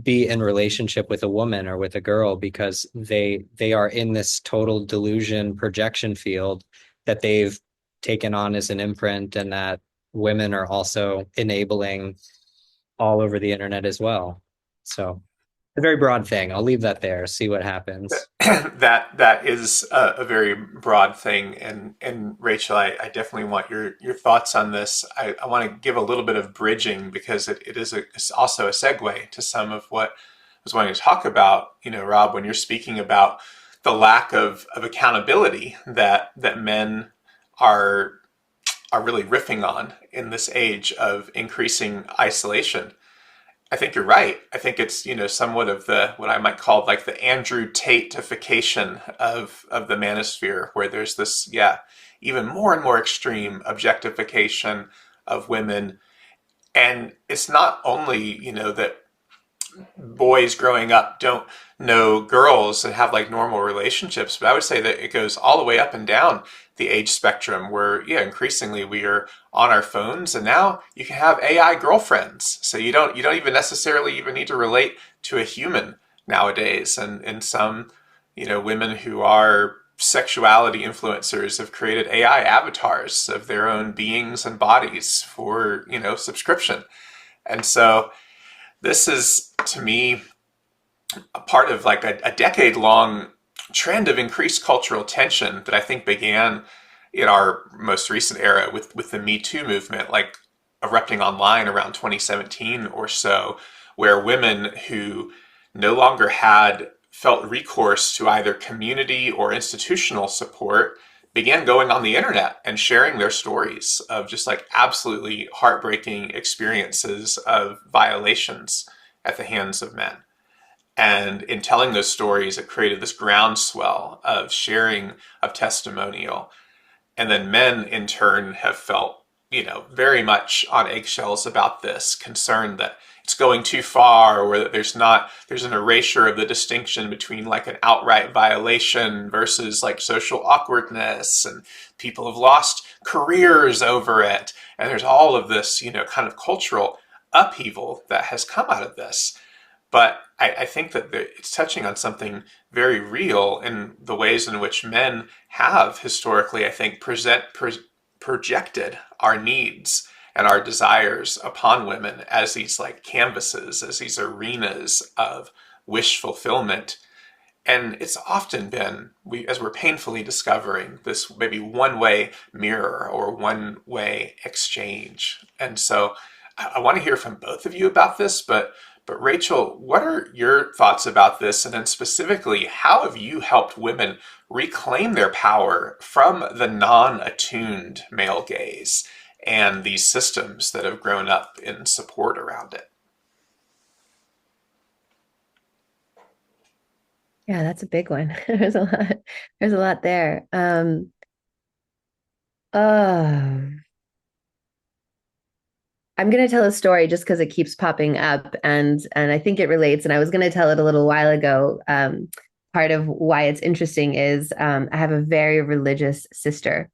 be in relationship with a woman or with a girl because they are in this total delusion projection field that they've taken on as an imprint, and that women are also enabling all over the internet as well. So a very broad thing. I'll leave that there, see what happens. That is a very broad thing, and Rachel, I definitely want your thoughts on this. I want to give a little bit of bridging because it's also a segue to some of what I was wanting to talk about. You know, Rob, when you're speaking about the lack of accountability that men are are really riffing on in this age of increasing isolation. I think you're right. I think it's, you know, somewhat of the what I might call like the Andrew Tate-ification of the manosphere, where there's this, yeah, even more and more extreme objectification of women. And it's not only, you know, that boys growing up don't know girls and have like normal relationships, but I would say that it goes all the way up and down the age spectrum where, yeah, increasingly we are on our phones, and now you can have AI girlfriends. So you don't even necessarily even need to relate to a human nowadays. And some, you know, women who are sexuality influencers have created AI avatars of their own beings and bodies for, you know, subscription. And so this is, to me, a part of like a decade long trend of increased cultural tension that I think began in our most recent era with the Me Too movement, like erupting online around 2017 or so, where women who no longer had felt recourse to either community or institutional support began going on the internet and sharing their stories of just like absolutely heartbreaking experiences of violations at the hands of men. And in telling those stories, it created this groundswell of sharing of testimonial. And then men in turn have felt, you know, very much on eggshells about this, concerned that it's going too far, or that there's an erasure of the distinction between like an outright violation versus like social awkwardness, and people have lost careers over it. And there's all of this, you know, kind of cultural upheaval that has come out of this. But I think that it's touching on something very real in the ways in which men have historically, I think, projected our needs and our desires upon women as these like canvases, as these arenas of wish fulfillment. And it's often been, as we're painfully discovering, this maybe one-way mirror or one-way exchange. And so I want to hear from both of you about this, but Rachel, what are your thoughts about this? And then specifically, how have you helped women reclaim their power from the non-attuned male gaze and these systems that have grown up in support around it? Yeah, that's a big one. There's a lot. There's a lot there. Oh, I'm going to tell a story just because it keeps popping up, and I think it relates. And I was going to tell it a little while ago. Part of why it's interesting is I have a very religious sister,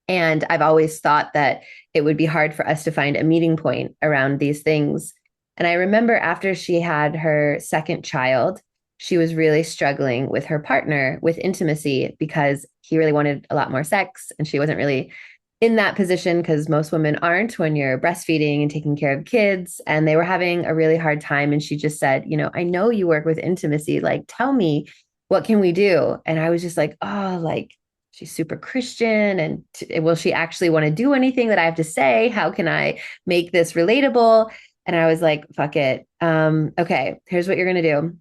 and I've always thought that it would be hard for us to find a meeting point around these things. And I remember after she had her second child, she was really struggling with her partner with intimacy because he really wanted a lot more sex, and she wasn't really in that position because most women aren't when you're breastfeeding and taking care of kids. And they were having a really hard time. And she just said, you know, I know you work with intimacy. Like, tell me, what can we do? And I was just like, oh, like, she's super Christian. And will she actually want to do anything that I have to say? How can I make this relatable? And I was like, fuck it. Okay, here's what you're going to do.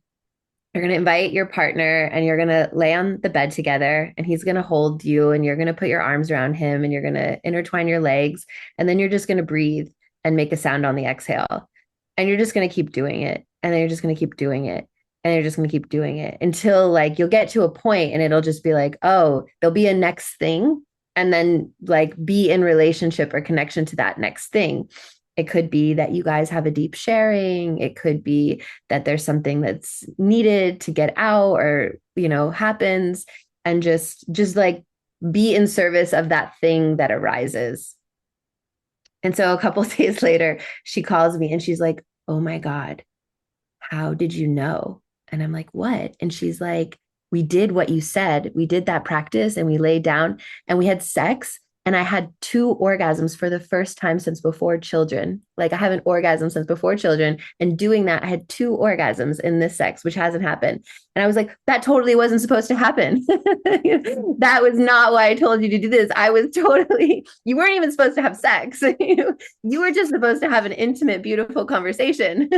You're going to invite your partner and you're going to lay on the bed together, and he's going to hold you, and you're going to put your arms around him, and you're going to intertwine your legs. And then you're just going to breathe and make a sound on the exhale. And you're just going to keep doing it. And then you're just going to keep doing it. And you're just going to keep doing it until like you'll get to a point and it'll just be like, oh, there'll be a next thing. And then like be in relationship or connection to that next thing. It could be that you guys have a deep sharing. It could be that there's something that's needed to get out or, you know, happens, and just like be in service of that thing that arises. And so a couple of days later, she calls me and she's like, oh my God, how did you know? And I'm like, what? And she's like, we did what you said. We did that practice and we laid down and we had sex. And I had 2 orgasms for the first time since before children. Like I haven't orgasmed since before children. And doing that, I had 2 orgasms in this sex, which hasn't happened. And I was like, that totally wasn't supposed to happen. That was not why I told you to do this. I was totally, you weren't even supposed to have sex. You were just supposed to have an intimate, beautiful conversation.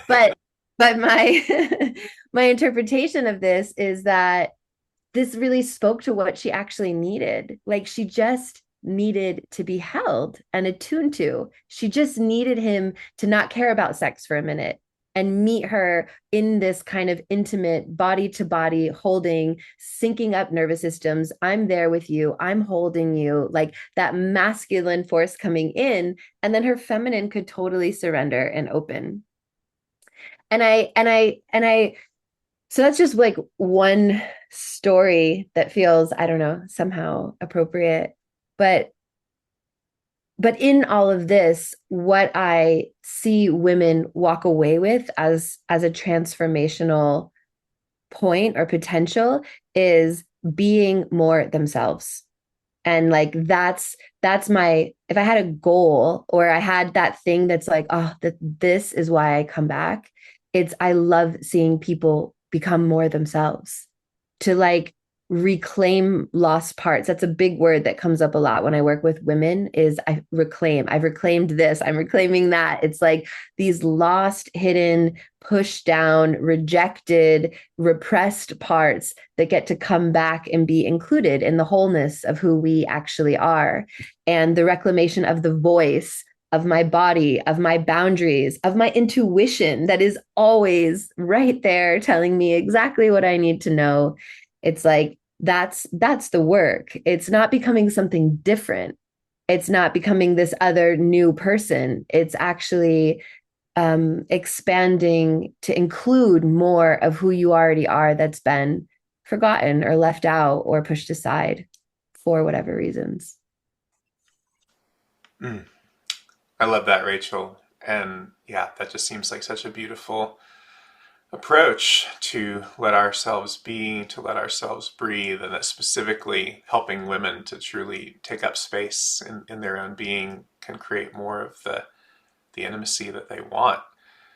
but but my my interpretation of this is that this really spoke to what she actually needed. Like she just needed to be held and attuned to. She just needed him to not care about sex for a minute and meet her in this kind of intimate body to body holding, syncing up nervous systems. I'm there with you. I'm holding you, like that masculine force coming in. And then her feminine could totally surrender and open. And I so that's just like one story that feels, I don't know, somehow appropriate. But in all of this, what I see women walk away with as a transformational point or potential is being more themselves. And like that's my, if I had a goal or I had that thing that's like, oh, that this is why I come back, it's I love seeing people become more themselves, to like reclaim lost parts. That's a big word that comes up a lot when I work with women is I've reclaimed this, I'm reclaiming that. It's like these lost, hidden, pushed down, rejected, repressed parts that get to come back and be included in the wholeness of who we actually are. And the reclamation of the voice, of my body, of my boundaries, of my intuition that is always right there telling me exactly what I need to know. It's like that's the work. It's not becoming something different. It's not becoming this other new person. It's actually expanding to include more of who you already are that's been forgotten or left out or pushed aside for whatever reasons. Mm. I love that, Rachel. And yeah, that just seems like such a beautiful approach to let ourselves be, to let ourselves breathe, and that specifically helping women to truly take up space in their own being can create more of the intimacy that they want.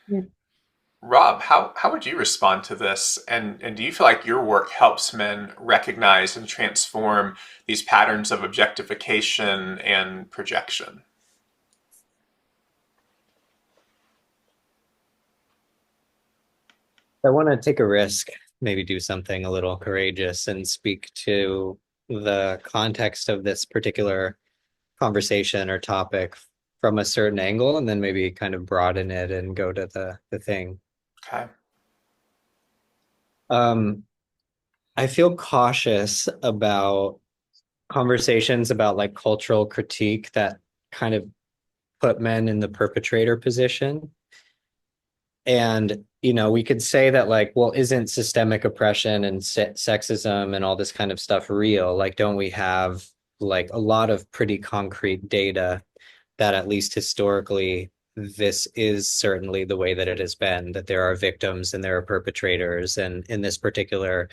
Yeah. Rob, how would you respond to this? And do you feel like your work helps men recognize and transform these patterns of objectification and projection? I want to take a risk, maybe do something a little courageous and speak to the context of this particular conversation or topic from a certain angle, and then maybe kind of broaden it and go to the thing. Okay. I feel cautious about conversations about like cultural critique that kind of put men in the perpetrator position. And, you know, we could say that like, well, isn't systemic oppression and sexism and all this kind of stuff real? Like, don't we have like a lot of pretty concrete data that at least historically, this is certainly the way that it has been, that there are victims and there are perpetrators. And in this particular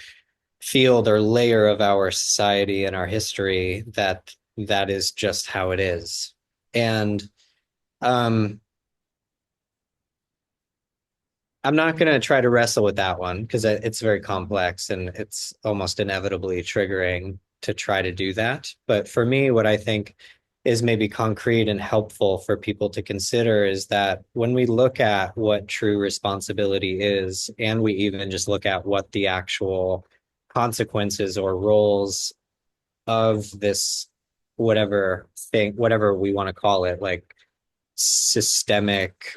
field or layer of our society and our history, that is just how it is. And I'm not going to try to wrestle with that one because it's very complex and it's almost inevitably triggering to try to do that. But for me, what I think is maybe concrete and helpful for people to consider is that when we look at what true responsibility is, and we even just look at what the actual consequences or roles of this, whatever thing, whatever we want to call it, like systemic,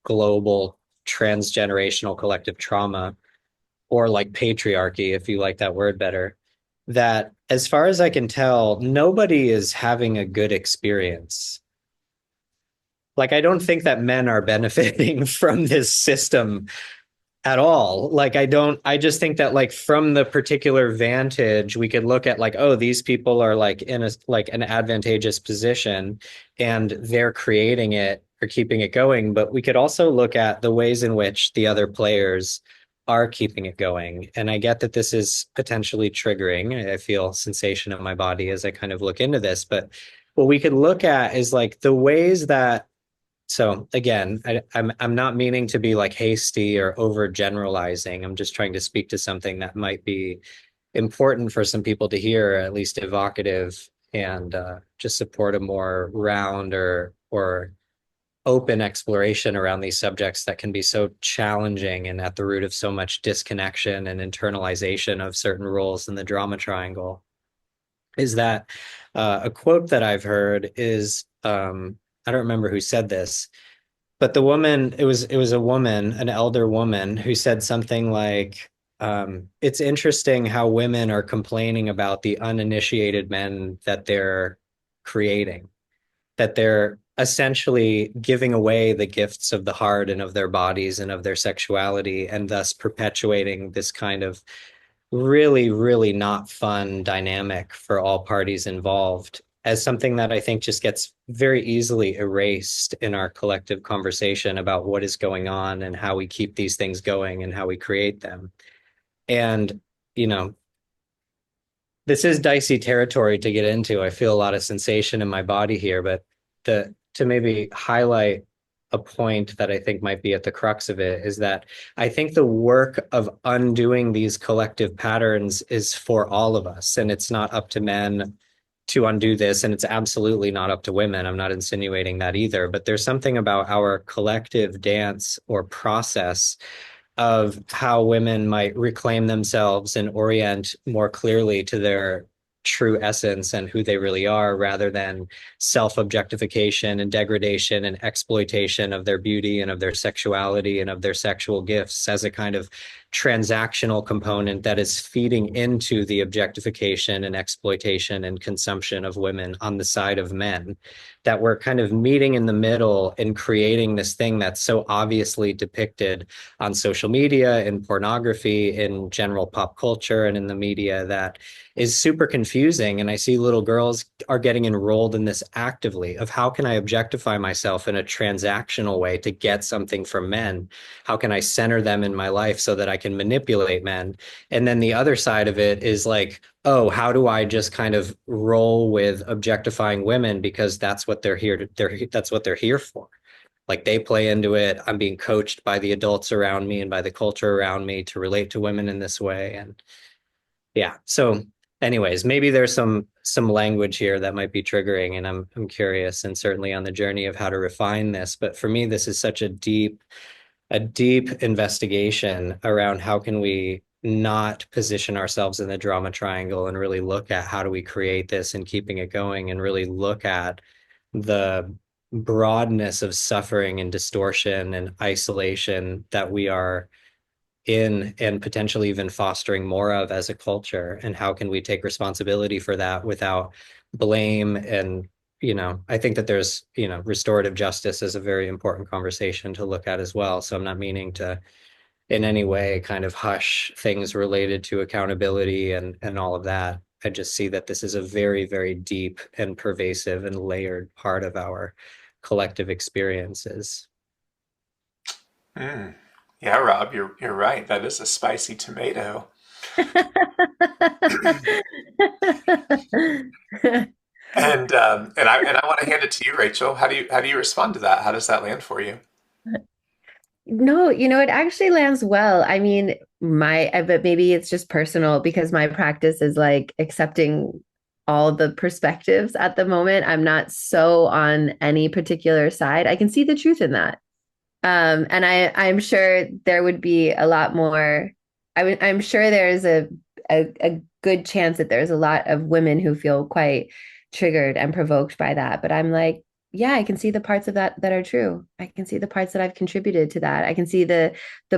global, transgenerational collective trauma, or like patriarchy, if you like that word better, that as far as I can tell, nobody is having a good experience. Like, I don't think that men are benefiting from this system at all. Like, I just think that like from the particular vantage, we could look at like, oh, these people are like in a like an advantageous position and they're creating it are keeping it going, but we could also look at the ways in which the other players are keeping it going. And I get that this is potentially triggering. I feel sensation in my body as I kind of look into this, but what we could look at is like the ways that, so again, I'm not meaning to be like hasty or overgeneralizing. I'm just trying to speak to something that might be important for some people to hear, at least evocative, and just support a more round or open exploration around these subjects that can be so challenging and at the root of so much disconnection and internalization of certain roles in the drama triangle. Is that a quote that I've heard is I don't remember who said this, but the woman, it was a woman, an elder woman, who said something like, it's interesting how women are complaining about the uninitiated men that they're creating, that they're essentially giving away the gifts of the heart and of their bodies and of their sexuality, and thus perpetuating this kind of really, really not fun dynamic for all parties involved, as something that I think just gets very easily erased in our collective conversation about what is going on and how we keep these things going and how we create them. And, you know, this is dicey territory to get into. I feel a lot of sensation in my body here, but to maybe highlight a point that I think might be at the crux of it is that I think the work of undoing these collective patterns is for all of us, and it's not up to men to undo this, and it's absolutely not up to women. I'm not insinuating that either, but there's something about our collective dance or process of how women might reclaim themselves and orient more clearly to their true essence and who they really are, rather than self-objectification and degradation and exploitation of their beauty and of their sexuality and of their sexual gifts as a kind of transactional component that is feeding into the objectification and exploitation and consumption of women on the side of men. That we're kind of meeting in the middle and creating this thing that's so obviously depicted on social media, in pornography, in general pop culture, and in the media, that is super confusing. And I see little girls are getting enrolled in this actively of how can I objectify myself in a transactional way to get something from men? How can I center them in my life so that I can manipulate men? And then the other side of it is like, oh, how do I just kind of roll with objectifying women because that's what they're here to, that's what they're here for. Like they play into it. I'm being coached by the adults around me and by the culture around me to relate to women in this way. And yeah, so anyways, maybe there's some language here that might be triggering, and I'm curious, and certainly on the journey of how to refine this. But for me, this is such a deep investigation around how can we not position ourselves in the drama triangle and really look at how do we create this and keeping it going, and really look at the broadness of suffering and distortion and isolation that we are in and potentially even fostering more of as a culture, and how can we take responsibility for that without blame. And I think that there's restorative justice is a very important conversation to look at as well. So I'm not meaning to in any way kind of hush things related to accountability and all of that. I just see that this is a very, very deep and pervasive and layered part of our collective experiences. Mm. Yeah, Rob, you're right. That is a spicy tomato. And I want to hand it to you, Rachel. How do you respond to that? How does that land for you? No, it actually lands well. I mean, but maybe it's just personal because my practice is like accepting all the perspectives at the moment. I'm not so on any particular side. I can see the truth in that. And I'm sure there would be a lot more. I'm sure there's a good chance that there's a lot of women who feel quite triggered and provoked by that. But I'm like, yeah, I can see the parts of that are true. I can see the parts that I've contributed to that. I can see the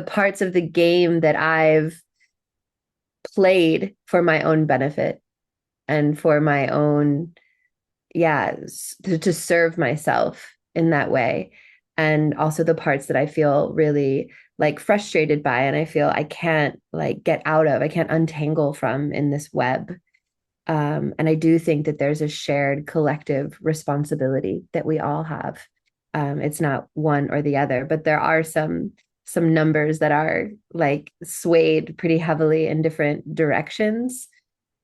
parts of the game that I've played for my own benefit and for my own, yeah, to serve myself in that way. And also the parts that I feel really like frustrated by and I feel I can't like get out of, I can't untangle from in this web. And I do think that there's a shared collective responsibility that we all have. It's not one or the other, but there are some numbers that are like swayed pretty heavily in different directions.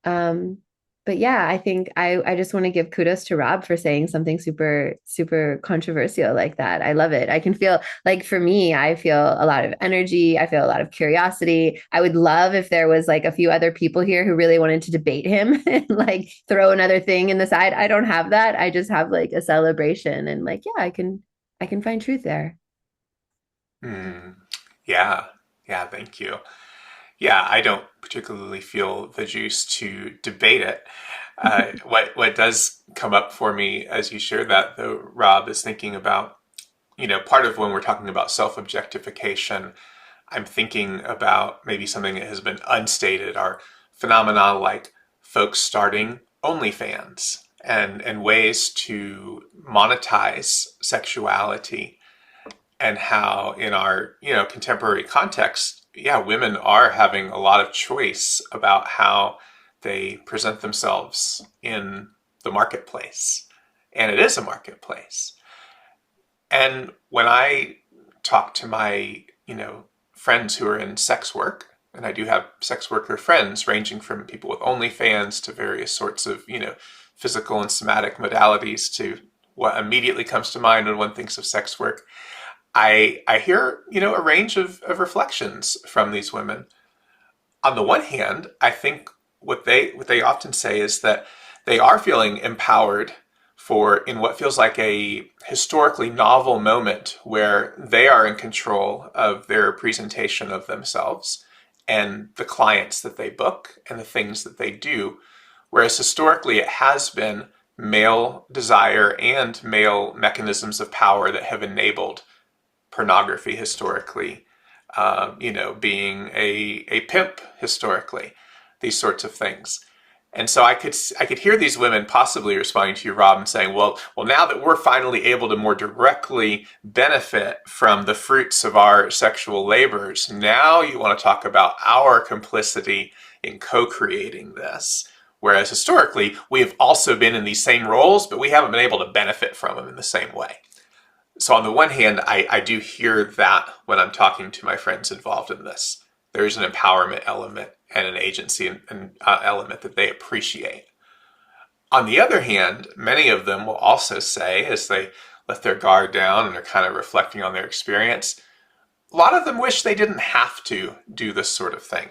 Um, but yeah, I think I just want to give kudos to Rob for saying something super, super controversial like that. I love it. I can feel like for me, I feel a lot of energy. I feel a lot of curiosity. I would love if there was like a few other people here who really wanted to debate him and like throw another thing in the side. I don't have that. I just have like a celebration and like, yeah, I can find truth there. Hmm. Yeah. Yeah. Thank you. Yeah, I don't particularly feel the juice to debate it. What does come up for me as you share that, though, Rob, is thinking about, part of when we're talking about self-objectification, I'm thinking about maybe something that has been unstated, are phenomena like folks starting OnlyFans and ways to monetize sexuality, and how in our contemporary context, yeah, women are having a lot of choice about how they present themselves in the marketplace, and it is a marketplace. And when I talk to my friends who are in sex work, and I do have sex worker friends ranging from people with OnlyFans to various sorts of physical and somatic modalities, to what immediately comes to mind when one thinks of sex work, I hear, a range of reflections from these women. On the one hand, I think what they often say is that they are feeling empowered for in what feels like a historically novel moment where they are in control of their presentation of themselves and the clients that they book and the things that they do. Whereas historically it has been male desire and male mechanisms of power that have enabled pornography historically, being a pimp historically, these sorts of things. And so I could hear these women possibly responding to you, Rob, and saying, well, now that we're finally able to more directly benefit from the fruits of our sexual labors, now you want to talk about our complicity in co-creating this. Whereas historically, we have also been in these same roles, but we haven't been able to benefit from them in the same way. So on the one hand, I do hear that when I'm talking to my friends involved in this. There's an empowerment element and an agency element that they appreciate. On the other hand, many of them will also say, as they let their guard down and are kind of reflecting on their experience, a lot of them wish they didn't have to do this sort of thing.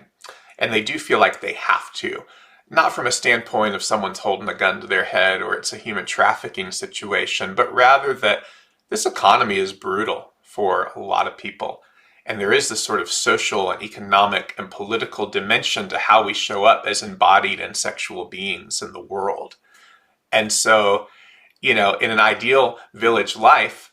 And they do feel like they have to. Not from a standpoint of someone's holding a gun to their head or it's a human trafficking situation, but rather that this economy is brutal for a lot of people. And there is this sort of social and economic and political dimension to how we show up as embodied and sexual beings in the world. And so, in an ideal village life,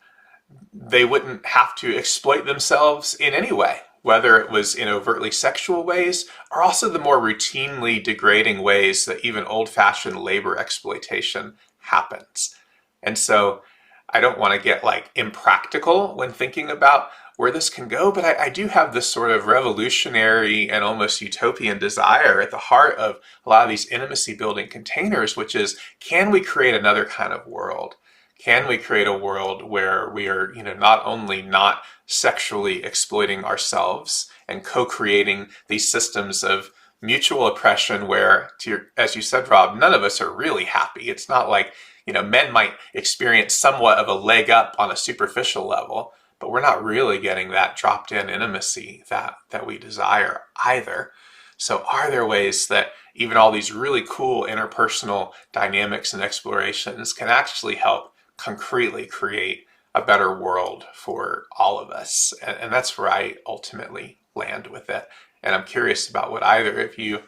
they wouldn't have to exploit themselves in any way, whether it was in overtly sexual ways or also the more routinely degrading ways that even old-fashioned labor exploitation happens. And so I don't want to get like impractical when thinking about where this can go, but I do have this sort of revolutionary and almost utopian desire at the heart of a lot of these intimacy building containers, which is, can we create another kind of world? Can we create a world where we are, not only not sexually exploiting ourselves and co-creating these systems of mutual oppression where, as you said, Rob, none of us are really happy. It's not like, men might experience somewhat of a leg up on a superficial level, but we're not really getting that dropped in intimacy that we desire either. So are there ways that even all these really cool interpersonal dynamics and explorations can actually help concretely create a better world for all of us? And that's where I ultimately land with it. And I'm curious about what either of you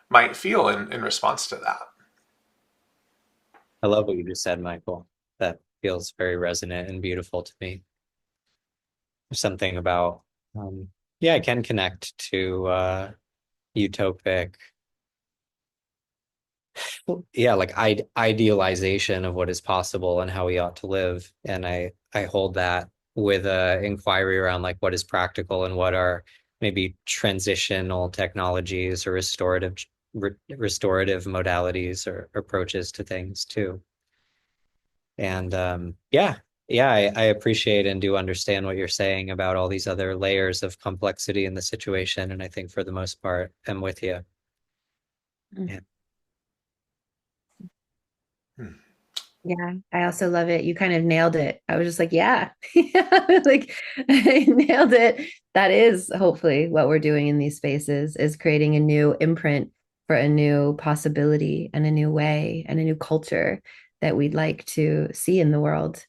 might feel in response to that. I love what you just said, Michael. That feels very resonant and beautiful to me. There's something about, yeah, I can connect to utopic, yeah, like idealization of what is possible and how we ought to live. And I hold that with a inquiry around like what is practical and what are maybe transitional technologies or restorative modalities or approaches to things too. And yeah, Yeah, I appreciate and do understand what you're saying about all these other layers of complexity in the situation. And I think for the most part, I'm with you. Mm. Yeah. Hmm. Yeah, I also love it. You kind of nailed it. I was just like, yeah, like I nailed it. That is hopefully what we're doing in these spaces is creating a new imprint for a new possibility and a new way and a new culture that we'd like to see in the world,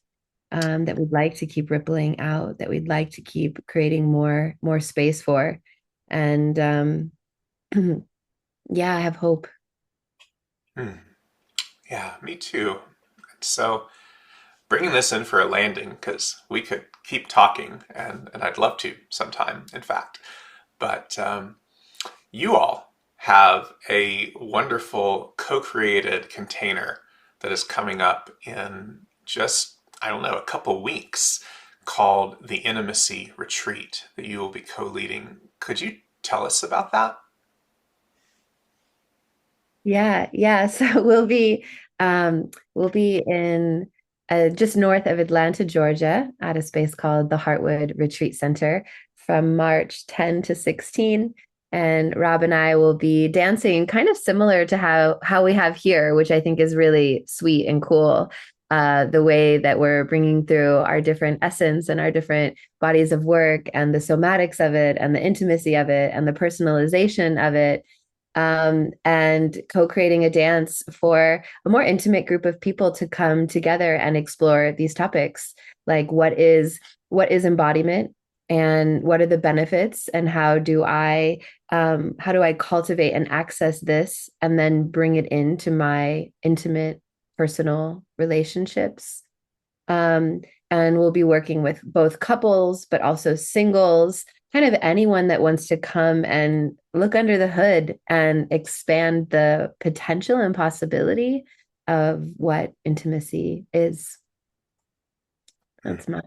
that we'd like to keep rippling out, that we'd like to keep creating more space for. And yeah, I have hope. Hmm. Yeah, me too. So bringing this in for a landing, because we could keep talking, and I'd love to sometime, in fact. But you all have a wonderful co-created container that is coming up in just, I don't know, a couple weeks called the Intimacy Retreat that you will be co-leading. Could you tell us about that? Yeah, yeah. So we'll be in just north of Atlanta, Georgia, at a space called the Heartwood Retreat Center from March 10 to 16. And Rob and I will be dancing kind of similar to how we have here, which I think is really sweet and cool. The way that we're bringing through our different essence and our different bodies of work and the somatics of it and the intimacy of it and the personalization of it, and co-creating a dance for a more intimate group of people to come together and explore these topics, like what is embodiment and what are the benefits and how do I cultivate and access this and then bring it into my intimate personal relationships. um, and we'll be working with both couples, but also singles, kind of anyone that wants to come and look under the hood and expand the potential and possibility of what intimacy is. That's my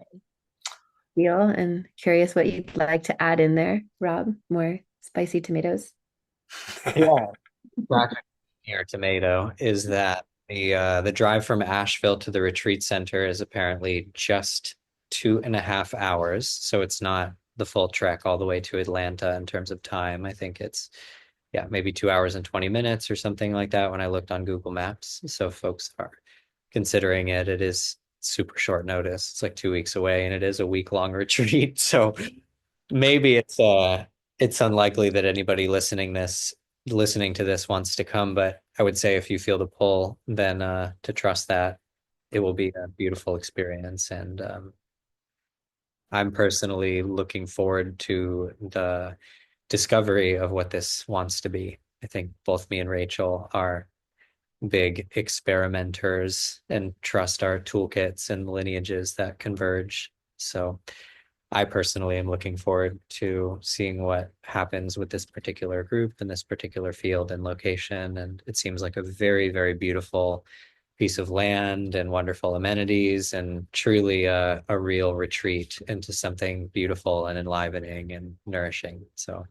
deal. And curious what you'd like to add in there, Rob. More spicy tomatoes. Yeah. Rocket Near Tomato is that the drive from Asheville to the retreat center is apparently just 2.5 hours. So it's not the full trek all the way to Atlanta in terms of time. I think it's maybe 2 hours and 20 minutes or something like that when I looked on Google Maps. So if folks are considering it, it is super short notice. It's like 2 weeks away and it is a week-long retreat. So maybe it's unlikely that anybody listening to this wants to come, but I would say if you feel the pull, then to trust that it will be a beautiful experience. And I'm personally looking forward to the discovery of what this wants to be. I think both me and Rachel are big experimenters and trust our toolkits and lineages that converge. So I personally am looking forward to seeing what happens with this particular group and this particular field and location. And it seems like a very, very beautiful piece of land and wonderful amenities and truly a real retreat into something beautiful and enlivening and nourishing. So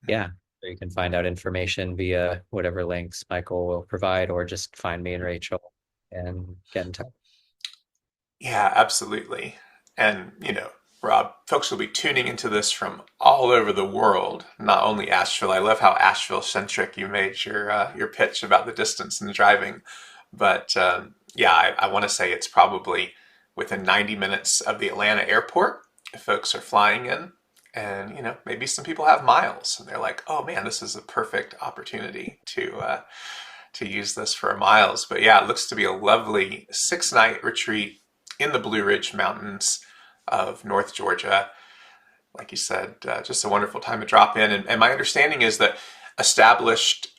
yeah, you can find out information via whatever links Michael will provide, or just find me and Rachel and get in touch. Yeah, absolutely. And, Rob, folks will be tuning into this from all over the world, not only Asheville. I love how Asheville centric you made your pitch about the distance and the driving. But yeah, I want to say it's probably within 90 minutes of the Atlanta airport if folks are flying in. And, maybe some people have miles and they're like, oh man, this is a perfect opportunity to use this for miles. But yeah, it looks to be a lovely 6-night retreat in the Blue Ridge Mountains of North Georgia. Like you said, just a wonderful time to drop in. And my understanding is that established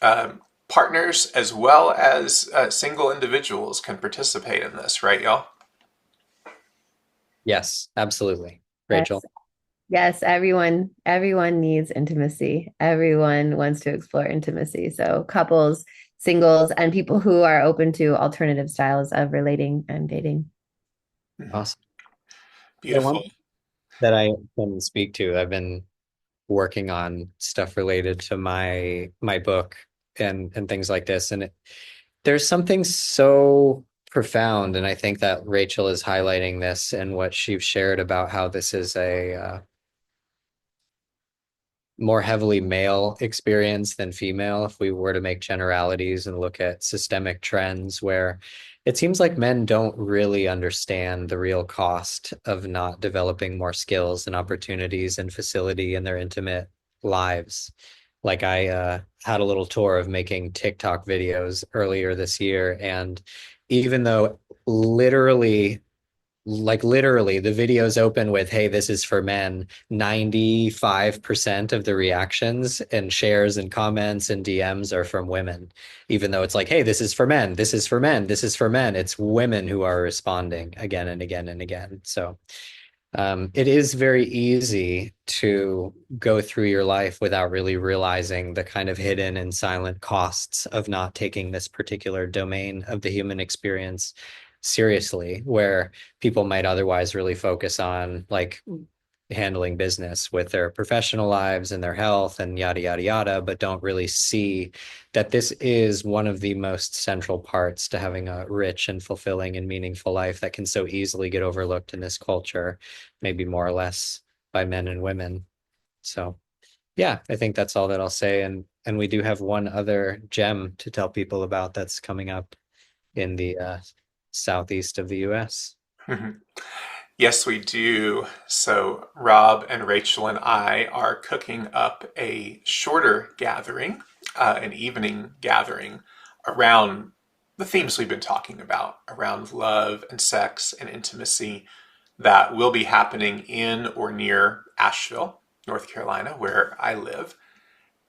partners as well as single individuals can participate in this, right, y'all? Yes, absolutely. Yes. Rachel. Yes, everyone needs intimacy. Everyone wants to explore intimacy. So couples, singles, and people who are open to alternative styles of relating and dating. Mhm. Awesome. The Beautiful. one that I can speak to, I've been working on stuff related to my book and things like this. And there's something so profound. And I think that Rachel is highlighting this and what she's shared about how this is a more heavily male experience than female, if we were to make generalities and look at systemic trends where it seems like men don't really understand the real cost of not developing more skills and opportunities and facility in their intimate lives. Like I had a little tour of making TikTok videos earlier this year, and even though literally literally the videos open with, hey, this is for men, 95% of the reactions and shares and comments and DMs are from women, even though it's like, hey, this is for men, this is for men, this is for men. It's women who are responding again and again and again. So it is very easy to go through your life without really realizing the kind of hidden and silent costs of not taking this particular domain of the human experience seriously, where people might otherwise really focus on like handling business with their professional lives and their health and yada, yada, yada, but don't really see that this is one of the most central parts to having a rich and fulfilling and meaningful life that can so easily get overlooked in this culture, maybe more or less by men and women. So yeah, I think that's all that I'll say. And we do have one other gem to tell people about that's coming up in the southeast of the US. Yes, we do. So, Rob and Rachel and I are cooking up a shorter gathering, an evening gathering around the themes we've been talking about, around love and sex and intimacy, that will be happening in or near Asheville, North Carolina, where I live.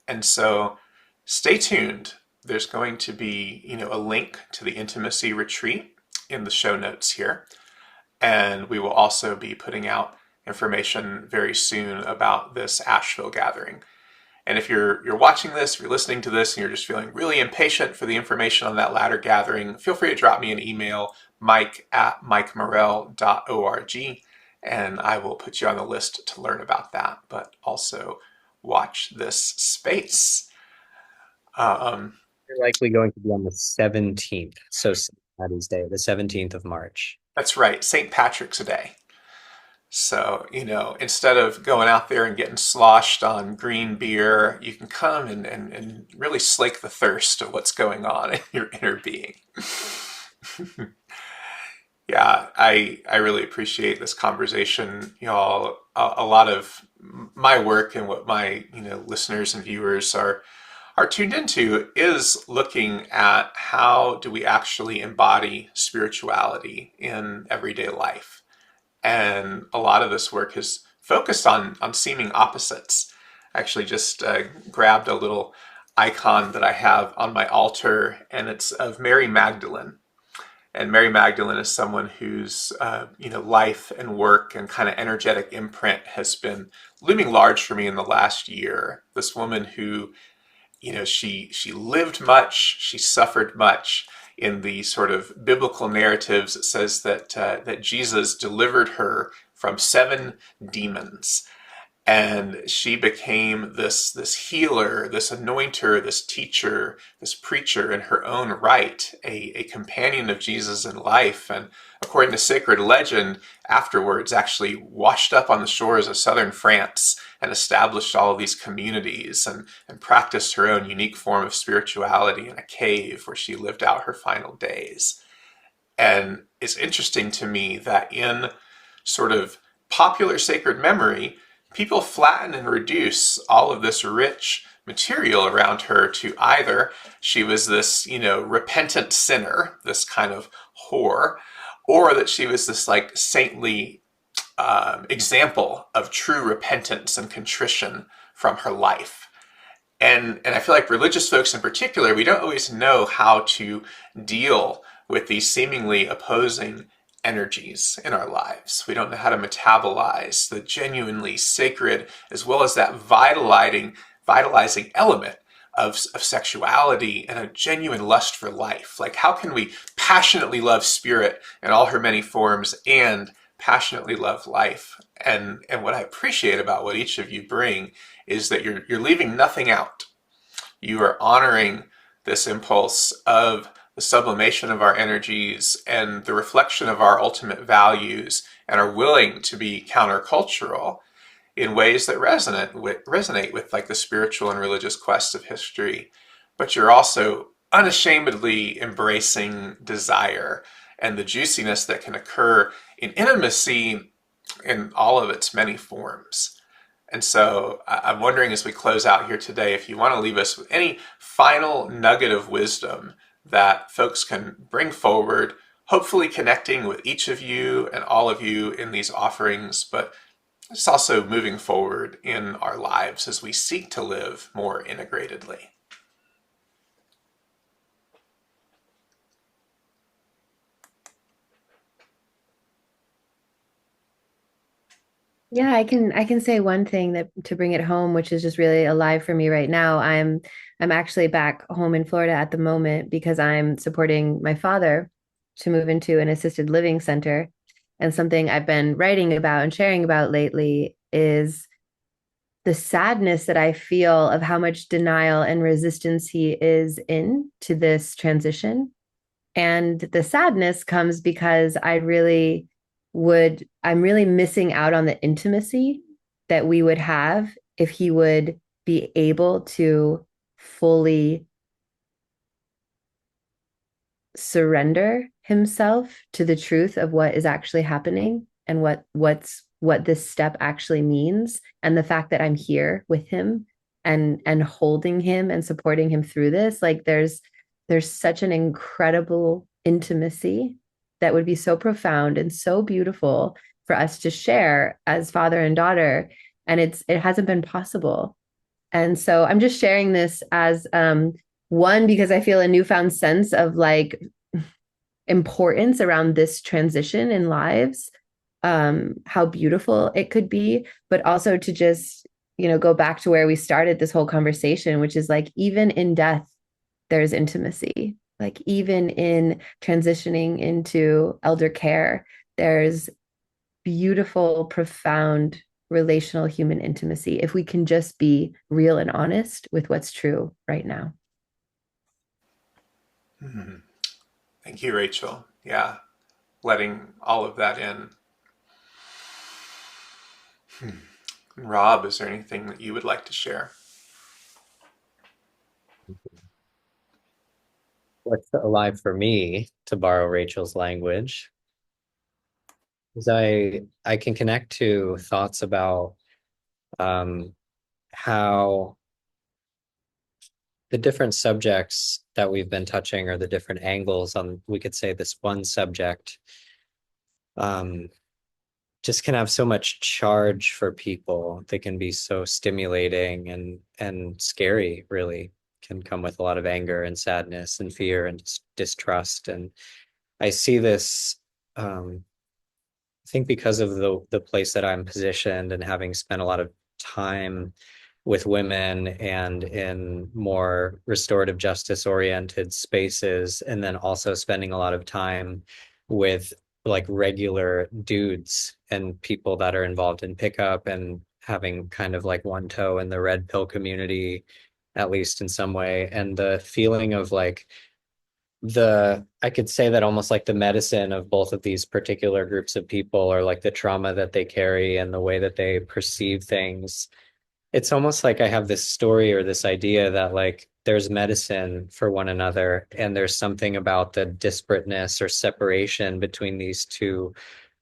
And so, stay tuned. There's going to be, a link to the intimacy retreat in the show notes here. And we will also be putting out information very soon about this Asheville gathering. And if you're watching this, if you're listening to this, and you're just feeling really impatient for the information on that latter gathering, feel free to drop me an email, mike@mikemorell.org, and I will put you on the list to learn about that, but also watch this space. You're likely going to be on the 17th. So St. Patty's Day, the 17th of March. That's right, St. Patrick's Day. So, instead of going out there and getting sloshed on green beer, you can come and really slake the thirst of what's going on in your inner being. Yeah, I really appreciate this conversation, y'all. A lot of my work and what my, listeners and viewers are tuned into is looking at how do we actually embody spirituality in everyday life. And a lot of this work is focused on seeming opposites. I actually just grabbed a little icon that I have on my altar, and it's of Mary Magdalene. And Mary Magdalene is someone whose life and work and kind of energetic imprint has been looming large for me in the last year. This woman who, she lived much, she suffered much. In the sort of biblical narratives, it says that Jesus delivered her from 7 demons. And she became this healer, this anointer, this teacher, this preacher in her own right, a companion of Jesus in life. And according to sacred legend, afterwards actually washed up on the shores of southern France and established all of these communities and practiced her own unique form of spirituality in a cave where she lived out her final days. And it's interesting to me that in sort of popular sacred memory, people flatten and reduce all of this rich material around her to either she was this, repentant sinner, this kind of whore, or that she was this like saintly example of true repentance and contrition from her life. And I feel like religious folks in particular, we don't always know how to deal with these seemingly opposing energies in our lives. We don't know how to metabolize the genuinely sacred as well as that vitalizing element of sexuality and a genuine lust for life. Like, how can we passionately love spirit in all her many forms and passionately love life? And what I appreciate about what each of you bring is that you're leaving nothing out. You are honoring this impulse of the sublimation of our energies and the reflection of our ultimate values, and are willing to be countercultural in ways that resonate with like the spiritual and religious quests of history, but you're also unashamedly embracing desire and the juiciness that can occur in intimacy in all of its many forms. And so I'm wondering as we close out here today, if you want to leave us with any final nugget of wisdom that folks can bring forward, hopefully connecting with each of you and all of you in these offerings, but it's also moving forward in our lives as we seek to live more integratedly. Yeah, I can say one thing that to bring it home, which is just really alive for me right now. I'm actually back home in Florida at the moment because I'm supporting my father to move into an assisted living center. And something I've been writing about and sharing about lately is the sadness that I feel of how much denial and resistance he is in to this transition. And the sadness comes because I'm really missing out on the intimacy that we would have if he would be able to fully surrender himself to the truth of what is actually happening and what this step actually means, and the fact that I'm here with him and holding him and supporting him through this. Like there's such an incredible intimacy that would be so profound and so beautiful for us to share as father and daughter, and it hasn't been possible. And so I'm just sharing this as one, because I feel a newfound sense of like importance around this transition in lives, how beautiful it could be, but also to just, go back to where we started this whole conversation, which is like, even in death, there's intimacy. Like, even in transitioning into elder care, there's beautiful, profound relational human intimacy if we can just be real and honest with what's true right now. Mm-hmm. Thank you, Rachel. Yeah, letting all of that in. Rob, is there anything that you would like to share? What's alive for me, to borrow Rachel's language, is I can connect to thoughts about um, how the different subjects that we've been touching, or the different angles on, we could say, this one subject, um, just can have so much charge for people. They can be so stimulating and scary, really. Can come with a lot of anger and sadness and fear and distrust. And I see this, I think, because of the place that I'm positioned, and having spent a lot of time with women and in more restorative justice oriented spaces, and then also spending a lot of time with like regular dudes and people that are involved in pickup, and having kind of like one toe in the red pill community, at least in some way. And the feeling of like, I could say that almost like the medicine of both of these particular groups of people, or like the trauma that they carry and the way that they perceive things. It's almost like I have this story, or this idea, that like there's medicine for one another, and there's something about the disparateness or separation between these two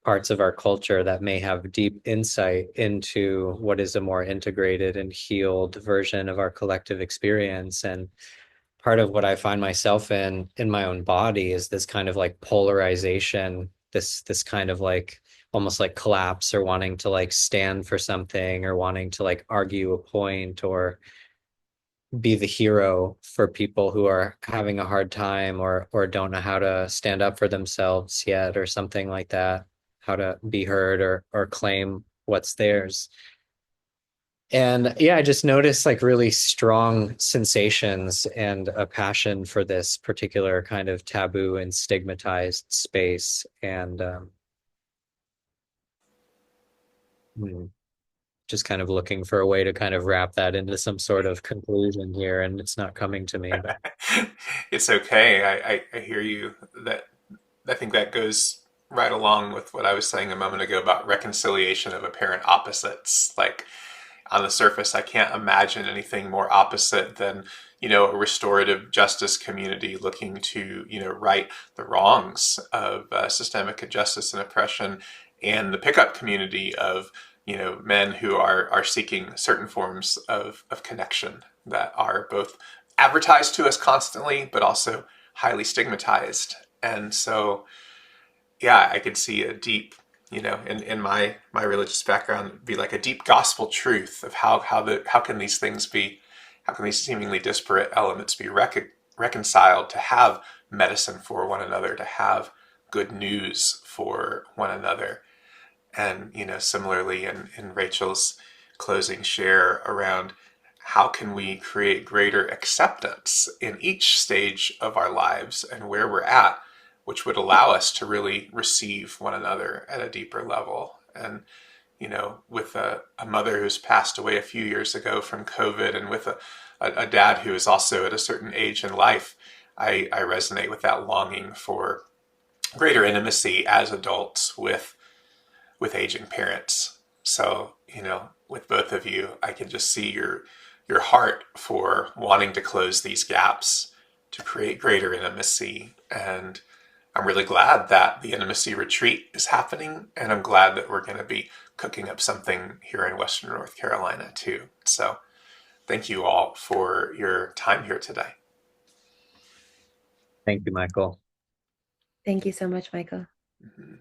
parts of our culture that may have deep insight into what is a more integrated and healed version of our collective experience. And part of what I find myself in my own body is this kind of like polarization, this kind of like almost like collapse, or wanting to like stand for something, or wanting to like argue a point, or be the hero for people who are having a hard time, or don't know how to stand up for themselves yet, or something like that, how to be heard, or claim what's theirs. And yeah, I just noticed like really strong sensations and a passion for this particular kind of taboo and stigmatized space. And hmm, just kind of looking for a way to kind of wrap that into some sort of conclusion here, and it's not coming to me. But It's okay. I hear you. That I think that goes right along with what I was saying a moment ago about reconciliation of apparent opposites. Like on the surface, I can't imagine anything more opposite than, a restorative justice community looking to, right the wrongs of systemic injustice and oppression, and the pickup community of, men who are seeking certain forms of connection that are both advertised to us constantly, but also highly stigmatized. And so, yeah, I could see a deep, in my religious background, be like a deep gospel truth of how can these things be, how can these seemingly disparate elements be reconciled to have medicine for one another, to have good news for one another. And similarly in Rachel's closing share around how can we create greater acceptance in each stage of our lives and where we're at, which would allow us to really receive one another at a deeper level. And with a mother who's passed away a few years ago from COVID, and with a dad who is also at a certain age in life, I resonate with that longing for greater intimacy as adults with aging parents. So, with both of you, I can just see your heart for wanting to close these gaps to create greater intimacy. And I'm really glad that the intimacy retreat is happening, and I'm glad that we're going to be cooking up something here in Western North Carolina too. So thank you all for your time here today. thank you, Michael. Thank you so much, Michael. Mm-hmm.